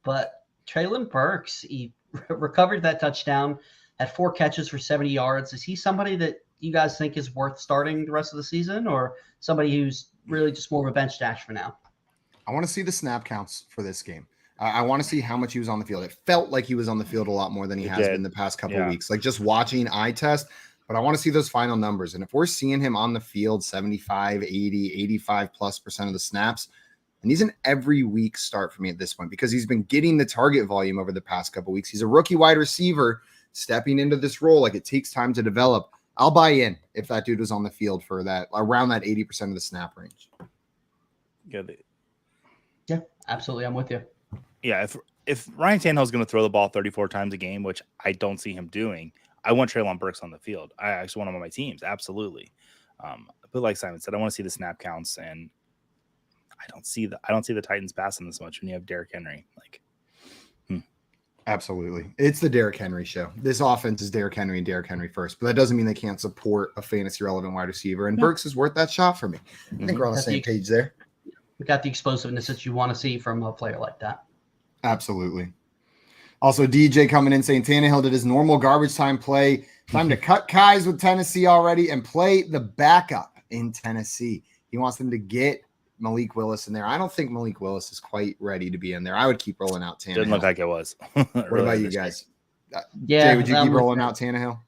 But Treylon Burks, he recovered that touchdown, had 4 catches for 70 yards. Is he somebody that you guys think is worth starting the rest of the season, or somebody who's really just more of a bench stash for now? I want to see the snap counts for this game. I want to see how much he was on the field. It felt like he was on the field a lot more than he has been the past couple of weeks. Just watching eye test, but I want to see those final numbers. And if we're seeing him on the field 75, 80, 85+% of the snaps, and he's an every week start for me at this point because he's been getting the target volume over the past couple of weeks. He's a rookie wide receiver stepping into this role. It takes time to develop. I'll buy in if that dude was on the field for that, around that 80% of the snap range. Yeah, absolutely. I'm with you. Yeah, if Ryan Tannehill is going to throw the ball 34 times a game, which I don't see him doing, I want Treylon Burks on the field. I actually want him on my teams, absolutely. But like Simon said, I want to see the snap counts, and I don't see the Titans passing this much when you have Derrick Henry. Absolutely. It's the Derrick Henry show. This offense is Derrick Henry and Derrick Henry first, but that doesn't mean they can't support a fantasy relevant wide receiver. And Burks is worth that shot for me. I think we're on the same page there. We got the explosiveness that you want to see from a player like that. Absolutely. Also, DJ coming in saying Tannehill did his normal garbage time play. Time to cut ties with Tennessee already and play the backup in Tennessee. He wants them to get Malik Willis in there. I don't think Malik Willis is quite ready to be in there. I would keep rolling out Tannehill. Didn't look like it was. What about you guys? Jay, would you keep rolling out Tannehill?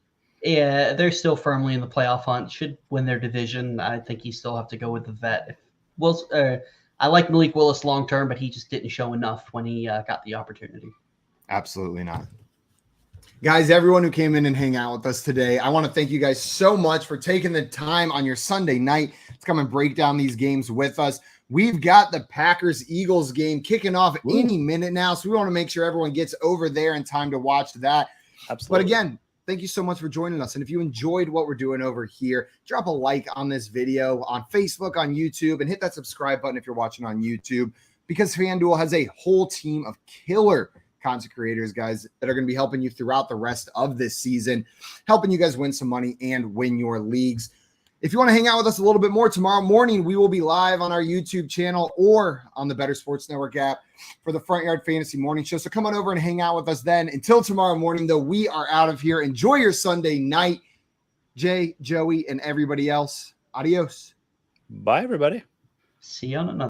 Yeah, they're still firmly in the playoff hunt. Should win their division. I think you still have to go with the vet I like Malik Willis long term, but he just didn't show enough when he got the opportunity. Absolutely not. Guys, everyone who came in and hang out with us today, I want to thank you guys so much for taking the time on your Sunday night to come and break down these games with us. We've got the Packers-Eagles game kicking off any minute now, so we want to make sure everyone gets over there in time to watch that. Absolutely. But again, thank you so much for joining us. And if you enjoyed what we're doing over here, drop a like on this video on Facebook, on YouTube, and hit that subscribe button if you're watching on YouTube, because FanDuel has a whole team of killer content creators, guys, that are going to be helping you throughout the rest of this season, helping you guys win some money and win your leagues. If you want to hang out with us a little bit more, tomorrow morning, we will be live on our YouTube channel or on the Better Sports Network app for the Front Yard Fantasy Morning Show. So come on over and hang out with us then. Until tomorrow morning, though, we are out of here. Enjoy your Sunday night. Jay, Joey, and everybody else. Adios. Bye, everybody. See you on another.